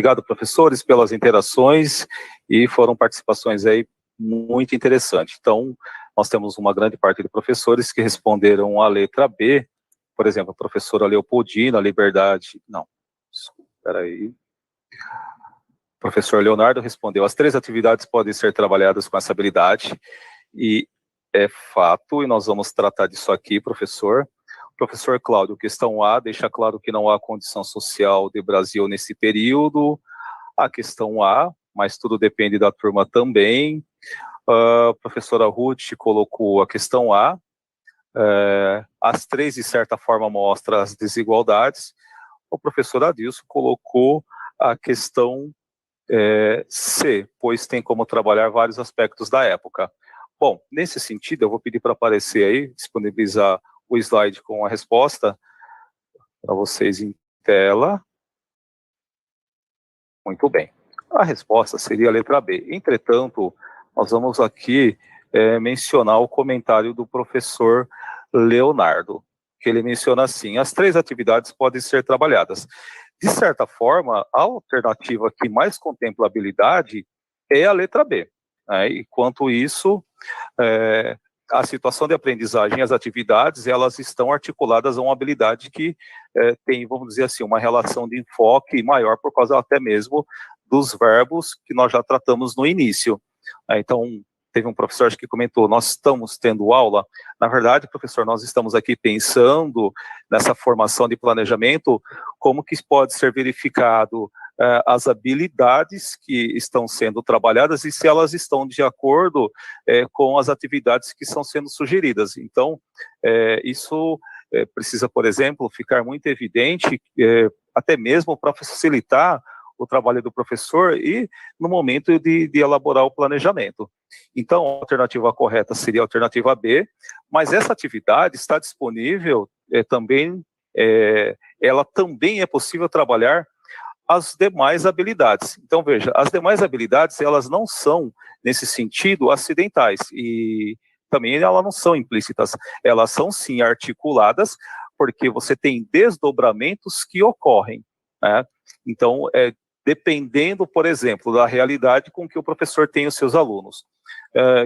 Obrigado, professores, pelas interações, e foram participações aí muito interessantes. Então, nós temos uma grande parte de professores que responderam a letra B, por exemplo, a professora Leopoldina, Liberdade, não, espera aí. O professor Leonardo respondeu: as 3 atividades podem ser trabalhadas com essa habilidade, e é fato, e nós vamos tratar disso aqui, professor. Professor Cláudio, questão A, deixa claro que não há condição social de Brasil nesse período. A questão A, mas tudo depende da turma também. Professora Ruth colocou a questão A. As 3, de certa forma, mostram as desigualdades. O professor Adilson colocou a questão C, pois tem como trabalhar vários aspectos da época. Bom, nesse sentido, eu vou pedir para aparecer aí, disponibilizar o slide com a resposta para vocês em tela. Muito bem. A resposta seria a letra B. Entretanto, nós vamos aqui mencionar o comentário do professor Leonardo, que ele menciona assim: as 3 atividades podem ser trabalhadas. De certa forma, a alternativa que mais contempla habilidade é a letra B. Né? E quanto isso, a situação de aprendizagem e as atividades, elas estão articuladas a uma habilidade que tem, vamos dizer assim, uma relação de enfoque maior por causa até mesmo dos verbos que nós já tratamos no início. Então, teve um professor que comentou: nós estamos tendo aula. Na verdade, professor, nós estamos aqui pensando nessa formação de planejamento, como que pode ser verificado as habilidades que estão sendo trabalhadas e se elas estão de acordo com as atividades que estão sendo sugeridas. Então, isso precisa, por exemplo, ficar muito evidente, até mesmo para facilitar o trabalho do professor e no momento de elaborar o planejamento. Então, a alternativa correta seria a alternativa B, mas essa atividade está disponível também, ela também é possível trabalhar as demais habilidades. Então, veja, as demais habilidades, elas não são, nesse sentido, acidentais, e também elas não são implícitas, elas são sim articuladas, porque você tem desdobramentos que ocorrem, né? Então, dependendo, por exemplo, da realidade com que o professor tem os seus alunos,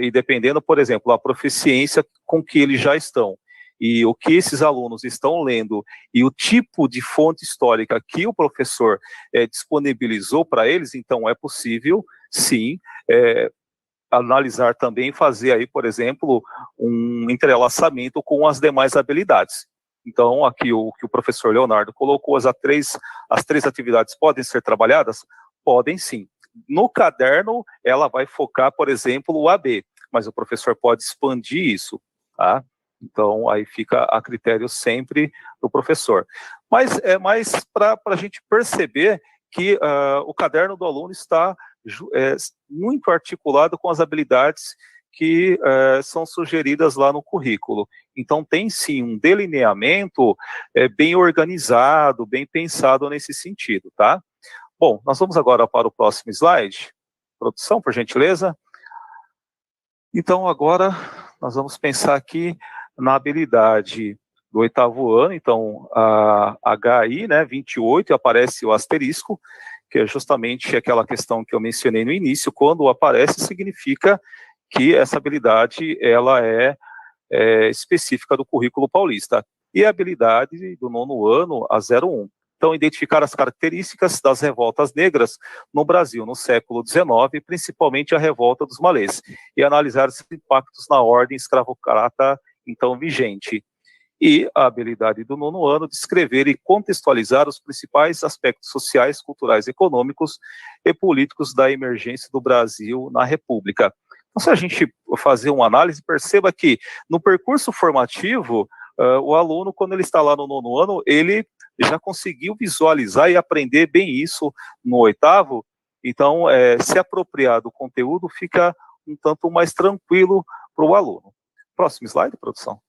e dependendo, por exemplo, da proficiência com que eles já estão, e o que esses alunos estão lendo, e o tipo de fonte histórica que o professor disponibilizou para eles, então é possível, sim, analisar também, fazer aí, por exemplo, um entrelaçamento com as demais habilidades. Então, aqui o que o professor Leonardo colocou, as 3 atividades podem ser trabalhadas? Podem sim. No caderno, ela vai focar, por exemplo, o AB, mas o professor pode expandir isso, tá? Então, aí fica a critério sempre do professor. Mas é mais para a gente perceber que o caderno do aluno está muito articulado com as habilidades que são sugeridas lá no currículo. Então, tem sim um delineamento bem organizado, bem pensado nesse sentido, tá? Bom, nós vamos agora para o próximo slide. Produção, por gentileza. Então, agora, nós vamos pensar aqui na habilidade do 8º ano. Então, a HI, né, 28, aparece o asterisco, que é justamente aquela questão que eu mencionei no início. Quando aparece, significa que essa habilidade ela é específica do currículo paulista. E a habilidade do 9º ano, a 01. Então, identificar as características das revoltas negras no Brasil no século XIX, principalmente a revolta dos malês, e analisar os impactos na ordem escravocrata então vigente. E a habilidade do 9º ano, descrever e contextualizar os principais aspectos sociais, culturais, econômicos e políticos da emergência do Brasil na República. Então, se a gente fazer uma análise, perceba que no percurso formativo, o aluno, quando ele está lá no 9º ano, ele já conseguiu visualizar e aprender bem isso no 8º, então, se apropriar do conteúdo fica um tanto mais tranquilo para o aluno. Próximo slide, produção.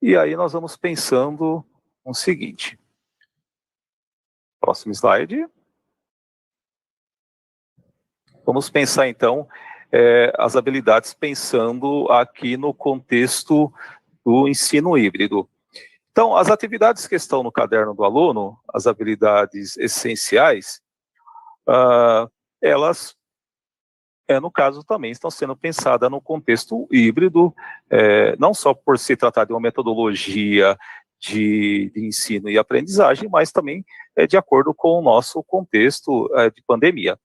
E aí nós vamos pensando o seguinte. Próximo slide. Vamos pensar, então, as habilidades pensando aqui no contexto do ensino híbrido. Então, as atividades que estão no caderno do aluno, as habilidades essenciais, elas, no caso, também estão sendo pensadas no contexto híbrido, não só por se tratar de uma metodologia de ensino e aprendizagem, mas também de acordo com o nosso contexto de pandemia.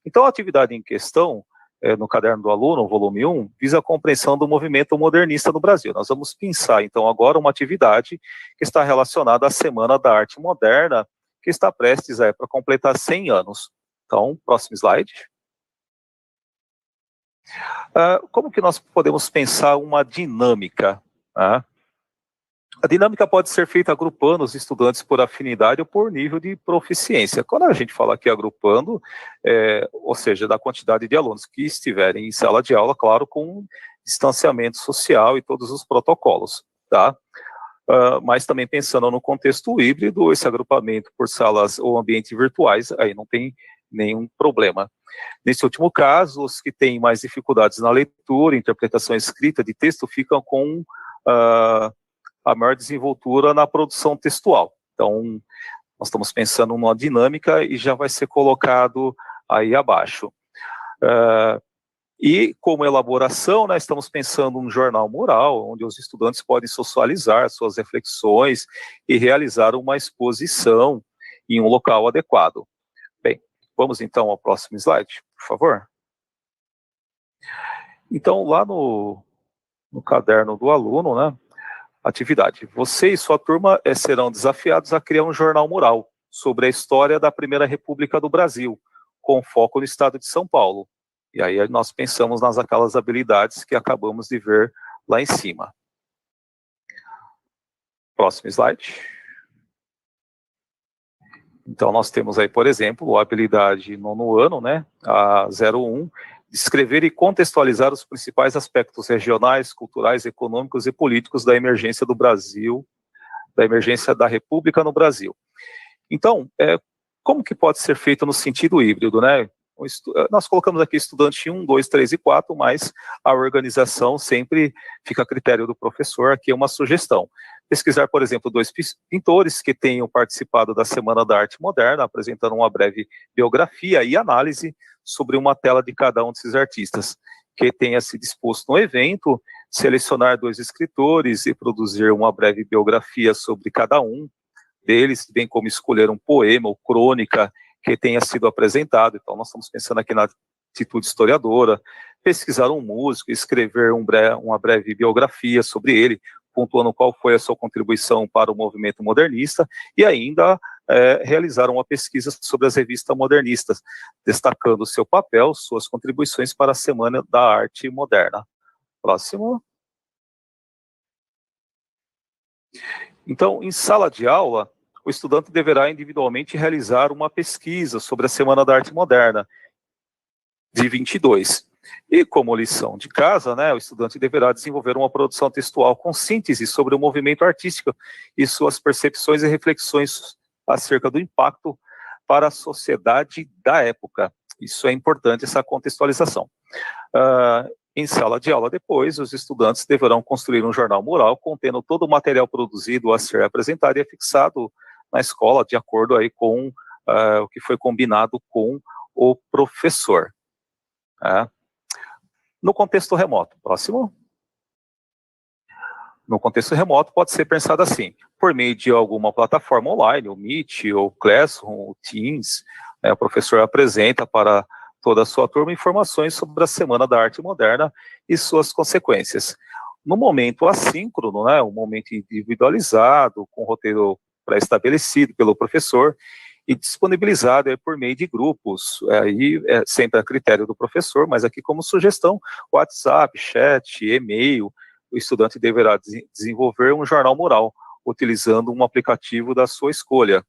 Então, a atividade em questão, no caderno do aluno, volume 1, visa a compreensão do movimento modernista no Brasil. Nós vamos pensar, então, agora uma atividade que está relacionada à Semana da Arte Moderna, que está prestes para completar 100 anos. Então, próximo slide. Como que nós podemos pensar uma dinâmica? A dinâmica pode ser feita agrupando os estudantes por afinidade ou por nível de proficiência. Quando a gente fala aqui agrupando, ou seja, da quantidade de alunos que estiverem em sala de aula, claro, com distanciamento social e todos os protocolos, tá? Mas também pensando no contexto híbrido, esse agrupamento por salas ou ambientes virtuais, aí não tem nenhum problema. Nesse último caso, os que têm mais dificuldades na leitura, interpretação escrita de texto, ficam com a maior desenvoltura na produção textual. Então, nós estamos pensando numa dinâmica e já vai ser colocado aí abaixo. E como elaboração, nós estamos pensando num jornal mural, onde os estudantes podem socializar suas reflexões e realizar uma exposição em um local adequado. Bem, vamos então ao próximo slide, por favor. Então, lá no caderno do aluno, né, atividade. Você e sua turma serão desafiados a criar um jornal mural sobre a história da Primeira República do Brasil, com foco no estado de São Paulo. E aí nós pensamos aquelas habilidades que acabamos de ver lá em cima. Próximo slide. Então nós temos aí, por exemplo, a habilidade nono ano, né, a 01, descrever e contextualizar os principais aspectos regionais, culturais, econômicos e políticos da emergência do Brasil, da emergência da República no Brasil. Então, como que pode ser feito no sentido híbrido, né? Nós colocamos aqui estudante 1, 2, 3 e 4, mas a organização sempre fica a critério do professor. Aqui é uma sugestão. Pesquisar, por exemplo, 2 pintores que tenham participado da Semana da Arte Moderna, apresentando uma breve biografia e análise sobre uma tela de cada um desses artistas, que tenha se disposto no evento, selecionar 2 escritores e produzir uma breve biografia sobre cada um deles, bem como escolher um poema ou crônica que tenha sido apresentado. Então, nós estamos pensando aqui na atitude historiadora, pesquisar um músico, escrever uma breve biografia sobre ele, pontuando qual foi a sua contribuição para o movimento modernista, e ainda realizar uma pesquisa sobre as revistas modernistas, destacando seu papel, suas contribuições para a Semana da Arte Moderna. Próximo. Então, em sala de aula, o estudante deverá individualmente realizar uma pesquisa sobre a Semana da Arte Moderna, de 22. E como lição de casa, né, o estudante deverá desenvolver uma produção textual com síntese sobre o movimento artístico e suas percepções e reflexões acerca do impacto para a sociedade da época. Isso é importante, essa contextualização. Em sala de aula depois, os estudantes deverão construir um jornal mural contendo todo o material produzido a ser apresentado e afixado na escola, de acordo aí com o que foi combinado com o professor. No contexto remoto, próximo. No contexto remoto pode ser pensado assim, por meio de alguma plataforma online, o Meet, o Classroom, o Teams, o professor apresenta para toda a sua turma informações sobre a Semana da Arte Moderna e suas consequências. No momento assíncrono, né, um momento individualizado, com roteiro pré-estabelecido pelo professor e disponibilizado por meio de grupos, aí sempre a critério do professor, mas aqui como sugestão, WhatsApp, chat, e-mail, o estudante deverá desenvolver um jornal mural, utilizando um aplicativo da sua escolha.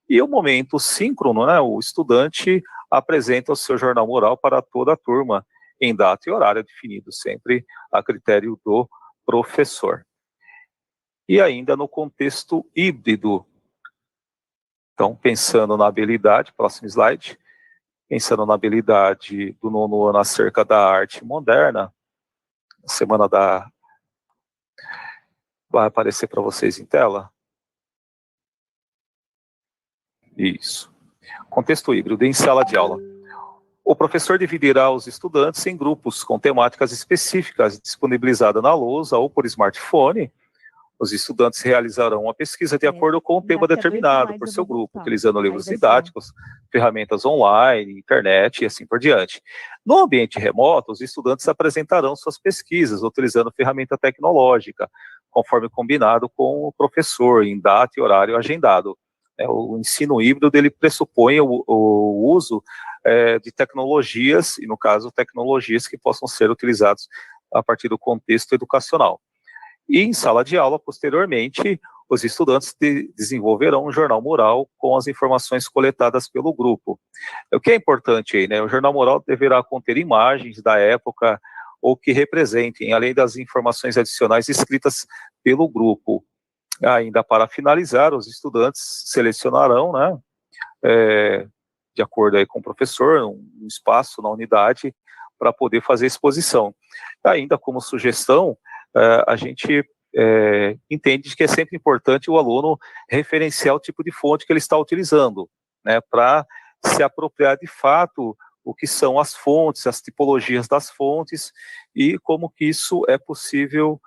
E o momento síncrono, né, o estudante apresenta o seu jornal mural para toda a turma, em data e horário definido, sempre a critério do professor. E ainda no contexto híbrido, então, pensando na habilidade, próximo slide, pensando na habilidade do nono ano acerca da arte moderna, Semana da Vai aparecer para vocês em tela? Isso. Contexto híbrido em sala de aula. O professor dividirá os estudantes em grupos com temáticas específicas disponibilizadas na lousa ou por smartphone. Os estudantes realizarão uma pesquisa de acordo com o tema determinado por seu grupo, utilizando livros didáticos, ferramentas online, internet e assim por diante. No ambiente remoto, os estudantes apresentarão suas pesquisas utilizando ferramenta tecnológica, conforme combinado com o professor, em data e horário agendado. O ensino híbrido, ele pressupõe o uso de tecnologias, e no caso, tecnologias que possam ser utilizadas a partir do contexto educacional. E em sala de aula, posteriormente, os estudantes desenvolverão um jornal mural com as informações coletadas pelo grupo. O que é importante aí, né? O jornal mural deverá conter imagens da época ou que representem, além das informações adicionais escritas pelo grupo. Ainda para finalizar, os estudantes selecionarão, né, de acordo aí com o professor, um espaço na unidade para poder fazer exposição. Ainda como sugestão, a gente entende que é sempre importante o aluno referenciar o tipo de fonte que ele está utilizando, né, para se apropriar de fato o que são as fontes, as tipologias das fontes e como que isso é possível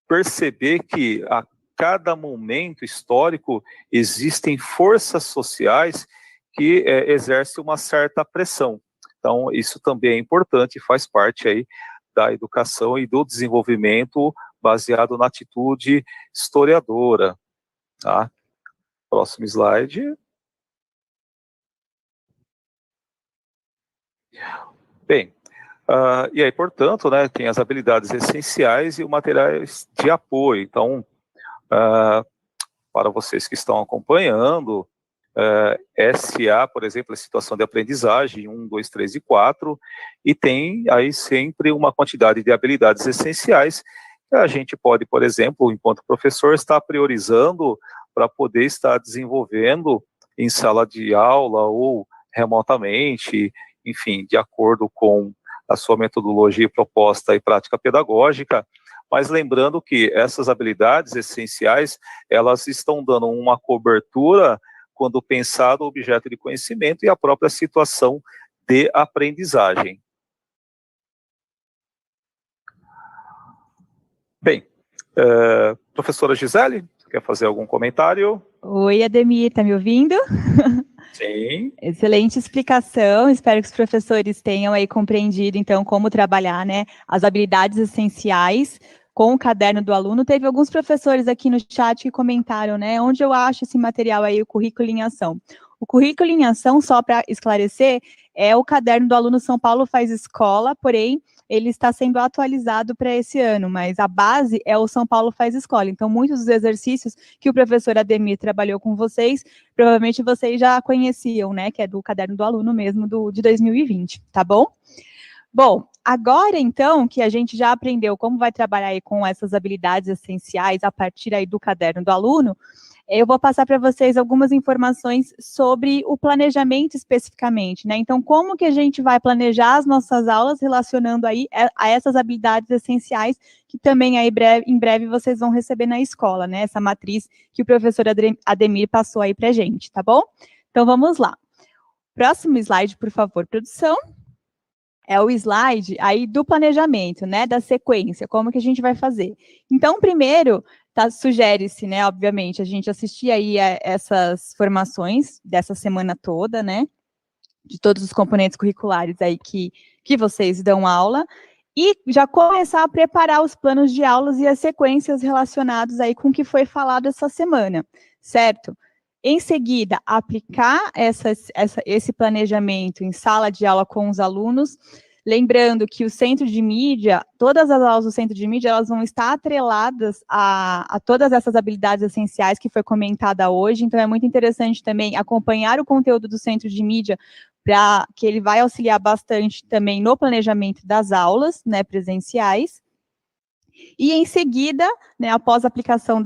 perceber que a cada momento histórico existem forças sociais que exercem uma certa pressão. Então, isso também é importante, faz parte aí da educação e do desenvolvimento baseado na atitude historiadora. Tá? Próximo slide. Bem, e aí, portanto, né, tem as habilidades essenciais e os materiais de apoio. Então, para vocês que estão acompanhando, SA, por exemplo, a situação de aprendizagem, 1, 2, 3 e 4, e tem aí sempre uma quantidade de habilidades essenciais que a gente pode, por exemplo, enquanto professor, estar priorizando para poder estar desenvolvendo em sala de aula ou remotamente, enfim, de acordo com a sua metodologia proposta e prática pedagógica, mas lembrando que essas habilidades essenciais, elas estão dando uma cobertura quando pensado o objeto de conhecimento e a própria situação de aprendizagem. Bem, professora Gisele, quer fazer algum comentário? Oi, Ademir, tá me ouvindo? Sim. Excelente explicação, espero que os professores tenham aí compreendido, então, como trabalhar, né, as habilidades essenciais com o caderno do aluno. Teve alguns professores aqui no chat que comentaram, né, onde eu acho esse material aí, o currículo em ação. O currículo em ação, só para esclarecer, é o caderno do aluno São Paulo Faz Escola, porém, ele está sendo atualizado para esse ano, mas a base é o São Paulo Faz Escola. Então, muitos dos exercícios que o professor Ademir trabalhou com vocês, provavelmente vocês já conheciam, né, que é do caderno do aluno mesmo, de 2020, tá bom? Bom, agora então que a gente já aprendeu como vai trabalhar aí com essas habilidades essenciais a partir aí do caderno do aluno, eu vou passar para vocês algumas informações sobre o planejamento especificamente, né? Então, como que a gente vai planejar as nossas aulas relacionando aí a essas habilidades essenciais que também aí em breve vocês vão receber na escola, né? Essa matriz que o professor Ademir passou aí para a gente, tá bom? Então, vamos lá. Próximo slide, por favor, produção. É o slide aí do planejamento, né, da sequência, como que a gente vai fazer. Então, primeiro, sugere-se, né, obviamente, a gente assistir aí a essas formações dessa semana toda, né, de todos os componentes curriculares aí que vocês dão aula, e já começar a preparar os planos de aulas e as sequências relacionados aí com o que foi falado essa semana, certo? Em seguida, aplicar esse planejamento em sala de aula com os alunos, lembrando que o centro de mídia, todas as aulas do centro de mídia, elas vão estar atreladas a todas essas habilidades essenciais que foi comentada hoje, então é muito interessante também acompanhar o conteúdo do centro de mídia, para que ele vai auxiliar bastante também no planejamento das aulas, né, presenciais. E em seguida, né, após a aplicação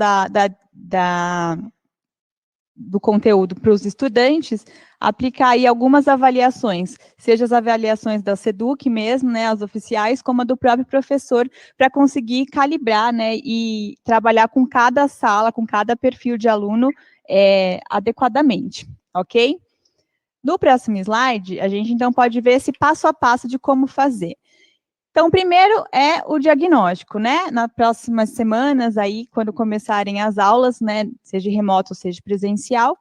do conteúdo para os estudantes, aplicar aí algumas avaliações, seja as avaliações da SEDUC mesmo, né, as oficiais, como a do próprio professor, para conseguir calibrar, né, e trabalhar com cada sala, com cada perfil de aluno adequadamente, ok? No próximo slide, a gente então pode ver esse passo a passo de como fazer. Então, primeiro é o diagnóstico, né? Nas próximas semanas, aí, quando começarem as aulas, né, seja remoto ou seja presencial,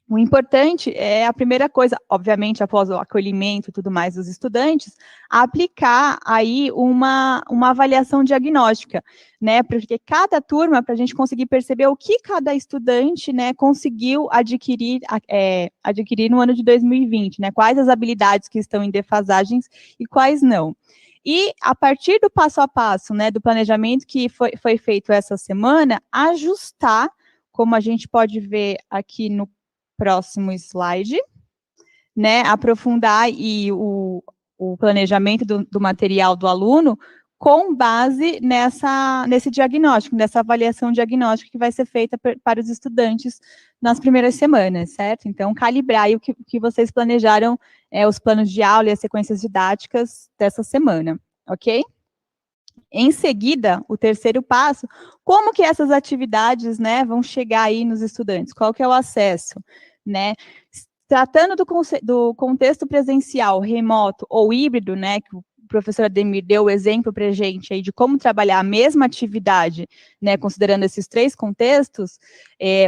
o importante é a primeira coisa, obviamente, após o acolhimento e tudo mais dos estudantes, aplicar aí uma avaliação diagnóstica, né? Porque cada turma, para a gente conseguir perceber o que cada estudante, né, conseguiu adquirir no ano de 2020, né? Quais as habilidades que estão em defasagens e quais não. E, a partir do passo a passo, né, do planejamento que foi feito essa semana, ajustar, como a gente pode ver aqui no próximo slide, né, aprofundar o planejamento do material do aluno com base nesse diagnóstico, nessa avaliação diagnóstica que vai ser feita para os estudantes nas primeiras semanas, certo? Então, calibrar aí o que vocês planejaram, os planos de aula e as sequências didáticas dessa semana, ok? Em seguida, o terceiro passo, como que essas atividades, né, vão chegar aí nos estudantes? Qual que é o acesso, né? Tratando do contexto presencial, remoto ou híbrido, né, que o professor Ademir deu o exemplo para a gente aí de como trabalhar a mesma atividade, né, considerando esses três contextos,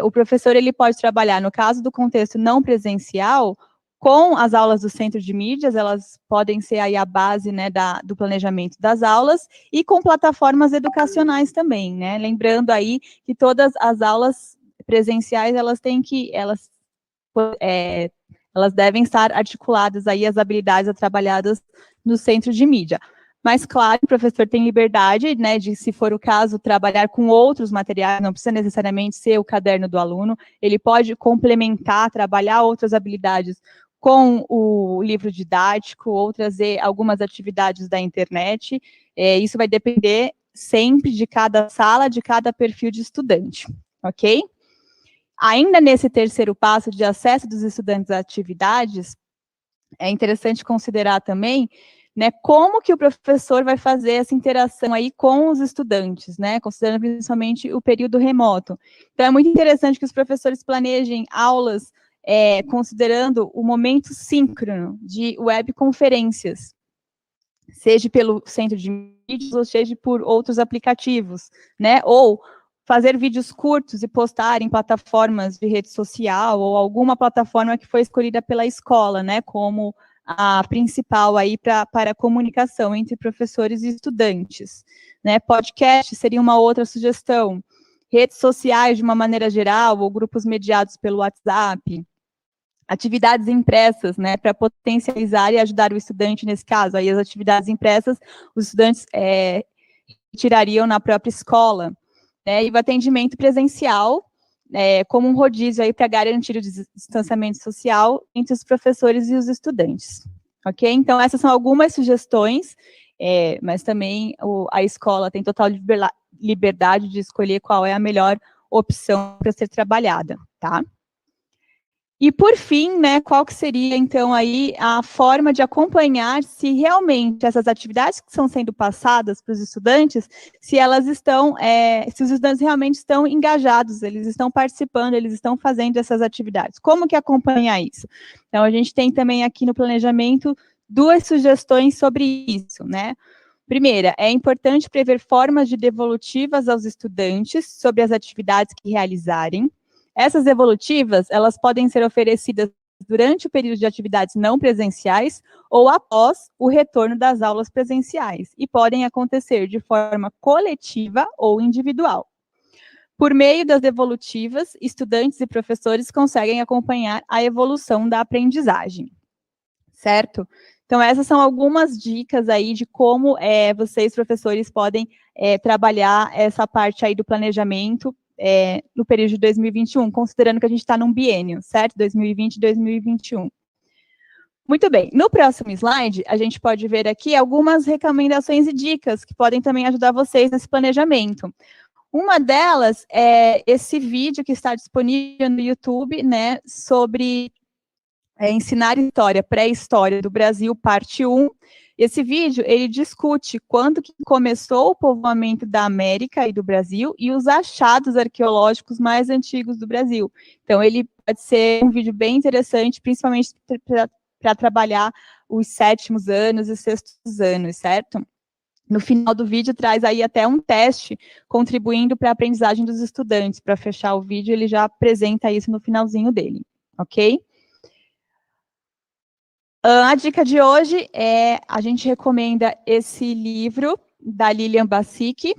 o professor ele pode trabalhar, no caso do contexto não presencial, com as aulas do Centro de Mídias, elas podem ser aí a base, né, do planejamento das aulas, e com plataformas educacionais também, né, lembrando aí que todas as aulas presenciais, elas devem estar articuladas aí as habilidades trabalhadas no Centro de Mídia. Mas, claro, o professor tem liberdade, né, de, se for o caso, trabalhar com outros materiais, não precisa necessariamente ser o caderno do aluno, ele pode complementar, trabalhar outras habilidades com o livro didático, ou trazer algumas atividades da internet, isso vai depender sempre de cada sala, de cada perfil de estudante, ok? Ainda nesse terceiro passo de acesso dos estudantes a atividades, é interessante considerar também, né, como que o professor vai fazer essa interação aí com os estudantes, né, considerando principalmente o período remoto. Então, é muito interessante que os professores planejem aulas considerando o momento síncrono de webconferências, seja pelo Centro de Mídias ou seja por outros aplicativos, né, ou fazer vídeos curtos e postar em plataformas de rede social ou alguma plataforma que foi escolhida pela escola, né, como a principal aí para a comunicação entre professores e estudantes, né, podcast seria uma outra sugestão, redes sociais de uma maneira geral, ou grupos mediados pelo WhatsApp, atividades impressas, né, para potencializar e ajudar o estudante nesse caso, aí as atividades impressas, os estudantes tirariam na própria escola, né, e o atendimento presencial, como um rodízio aí para garantir o distanciamento social entre os professores e os estudantes, ok? Então, essas são algumas sugestões, mas também a escola tem total liberdade de escolher qual é a melhor opção para ser trabalhada, tá? E, por fim, né, qual que seria, então, aí a forma de acompanhar se realmente essas atividades que estão sendo passadas para os estudantes, se elas estão, se os estudantes realmente estão engajados, eles estão participando, eles estão fazendo essas atividades. Como que acompanhar isso? Então, a gente tem também aqui no planejamento 2 sugestões sobre isso, né? Primeira, é importante prever formas de devolutivas aos estudantes sobre as atividades que realizarem. Essas devolutivas, elas podem ser oferecidas durante o período de atividades não presenciais ou após o retorno das aulas presenciais, e podem acontecer de forma coletiva ou individual. Por meio das devolutivas, estudantes e professores conseguem acompanhar a evolução da aprendizagem, certo? Então, essas são algumas dicas aí de como vocês, professores, podem trabalhar essa parte aí do planejamento no período de 2021, considerando que a gente está num biênio, certo? 2020 e 2021. Muito bem, no próximo slide, a gente pode ver aqui algumas recomendações e dicas que podem também ajudar vocês nesse planejamento. Uma delas é esse vídeo que está disponível no YouTube, né, sobre ensinar história, pré-história do Brasil, parte 1. Esse vídeo, ele discute quando que começou o povoamento da América e do Brasil e os achados arqueológicos mais antigos do Brasil. Então, ele pode ser um vídeo bem interessante, principalmente para trabalhar os 7º anos e 6º anos, certo? No final do vídeo, traz aí até um teste contribuindo para a aprendizagem dos estudantes. Para fechar o vídeo, ele já apresenta isso no finalzinho dele, ok? A dica de hoje é, a gente recomenda esse livro da Lilian Bassic,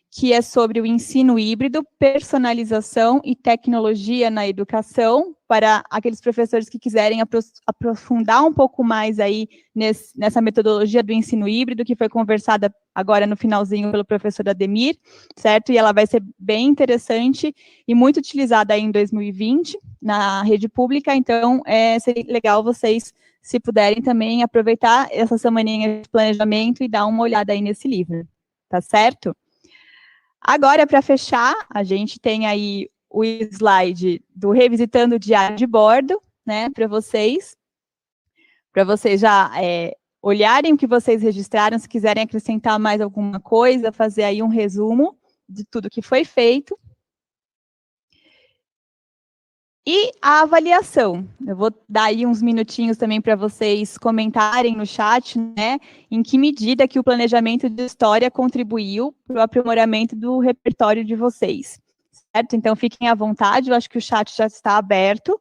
que é sobre o ensino híbrido, personalização e tecnologia na educação, para aqueles professores que quiserem aprofundar um pouco mais aí nessa metodologia do ensino híbrido, que foi conversada agora no finalzinho pelo professor Ademir, certo? E ela vai ser bem interessante e muito utilizada aí em 2020 na rede pública, então seria legal vocês, se puderem também, aproveitar essa semaninha de planejamento e dar uma olhada aí nesse livro, tá certo? Agora, para fechar, a gente tem aí o slide do Revisitando o Diário de Bordo, né, para vocês já olharem o que vocês registraram, se quiserem acrescentar mais alguma coisa, fazer aí um resumo de tudo que foi feito. E a avaliação, eu vou dar aí uns minutinhos também para vocês comentarem no chat, né, em que medida que o planejamento de história contribuiu para o aprimoramento do repertório de vocês, certo? Então, fiquem à vontade, eu acho que o chat já está aberto,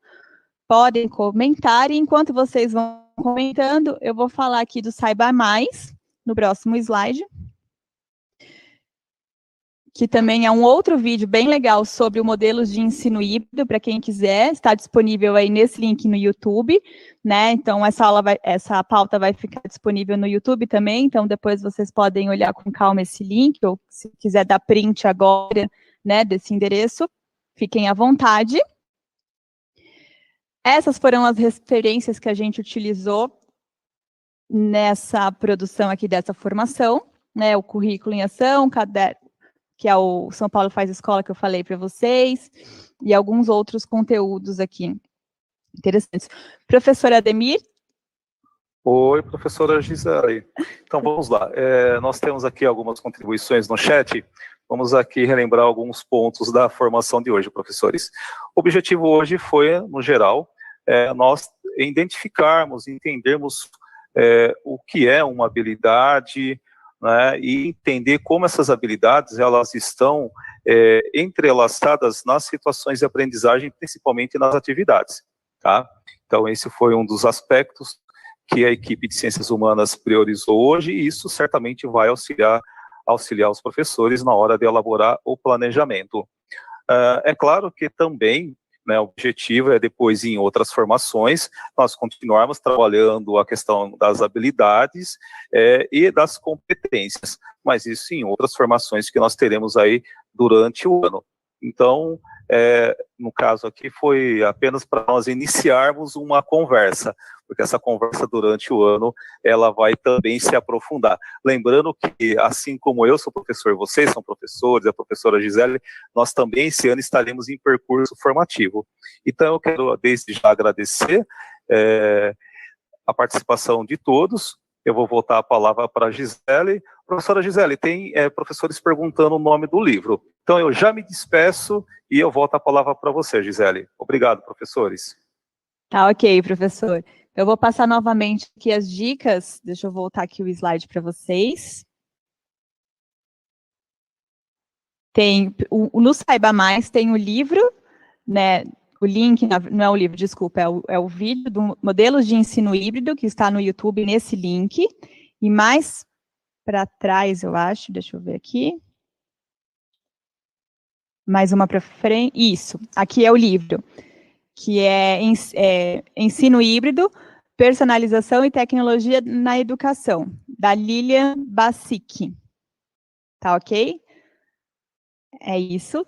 podem comentar, e enquanto vocês vão comentando, eu vou falar aqui do Saiba Mais, no próximo slide, que também é um outro vídeo bem legal sobre o modelos de ensino híbrido, para quem quiser, está disponível aí nesse link no YouTube, né, então essa pauta vai ficar disponível no YouTube também, então depois vocês podem olhar com calma esse link, ou se quiser dar print agora, né, desse endereço, fiquem à vontade. Essas foram as referências que a gente utilizou nessa produção aqui dessa formação, né, o currículo em ação, caderno, que é o São Paulo Faz Escola, que eu falei para vocês, e alguns outros conteúdos aqui interessantes. Professora Ademir? Oi, professora Gisele. Então, vamos lá. Nós temos aqui algumas contribuições no chat. Vamos aqui relembrar alguns pontos da formação de hoje, professores. O objetivo hoje foi, no geral, nós identificarmos, entendermos o que é uma habilidade, né, e entender como essas habilidades elas estão entrelaçadas nas situações de aprendizagem, principalmente nas atividades, tá? Então, esse foi um dos aspectos que a equipe de Ciências Humanas priorizou hoje, e isso certamente vai auxiliar os professores na hora de elaborar o planejamento. É claro que também, né, o objetivo é depois, em outras formações, nós continuarmos trabalhando a questão das habilidades e das competências, mas isso em outras formações que nós teremos aí durante o ano. Então, no caso aqui, foi apenas para nós iniciarmos uma conversa, porque essa conversa durante o ano, ela vai também se aprofundar. Lembrando que, assim como eu sou professor, vocês são professores, a professora Gisele, nós também esse ano estaremos em percurso formativo. Então, eu quero desde já agradecer a participação de todos. Eu vou voltar a palavra para a Gisele. Professora Gisele, tem professores perguntando o nome do livro. Então, eu já me despeço e eu volto a palavra para você, Gisele. Obrigado, professores. Tá ok, professor. Eu vou passar novamente aqui as dicas. Deixa eu voltar aqui o slide para vocês. No Saiba Mais tem o livro, né? O link, não é o livro, desculpa, é o vídeo do Modelos de Ensino Híbrido, que está no YouTube nesse link. E mais para trás, eu acho, deixa eu ver aqui. Mais uma para frente. Isso, aqui é o livro, que é Ensino Híbrido, Personalização e Tecnologia na Educação, da Lilian Bassic. Tá ok? É isso.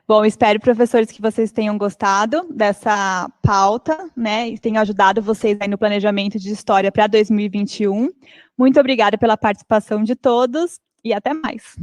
Bom, espero, professores, que vocês tenham gostado dessa pauta, né, e tenham ajudado vocês aí no planejamento de história para 2021. Muito obrigada pela participação de todos e até mais.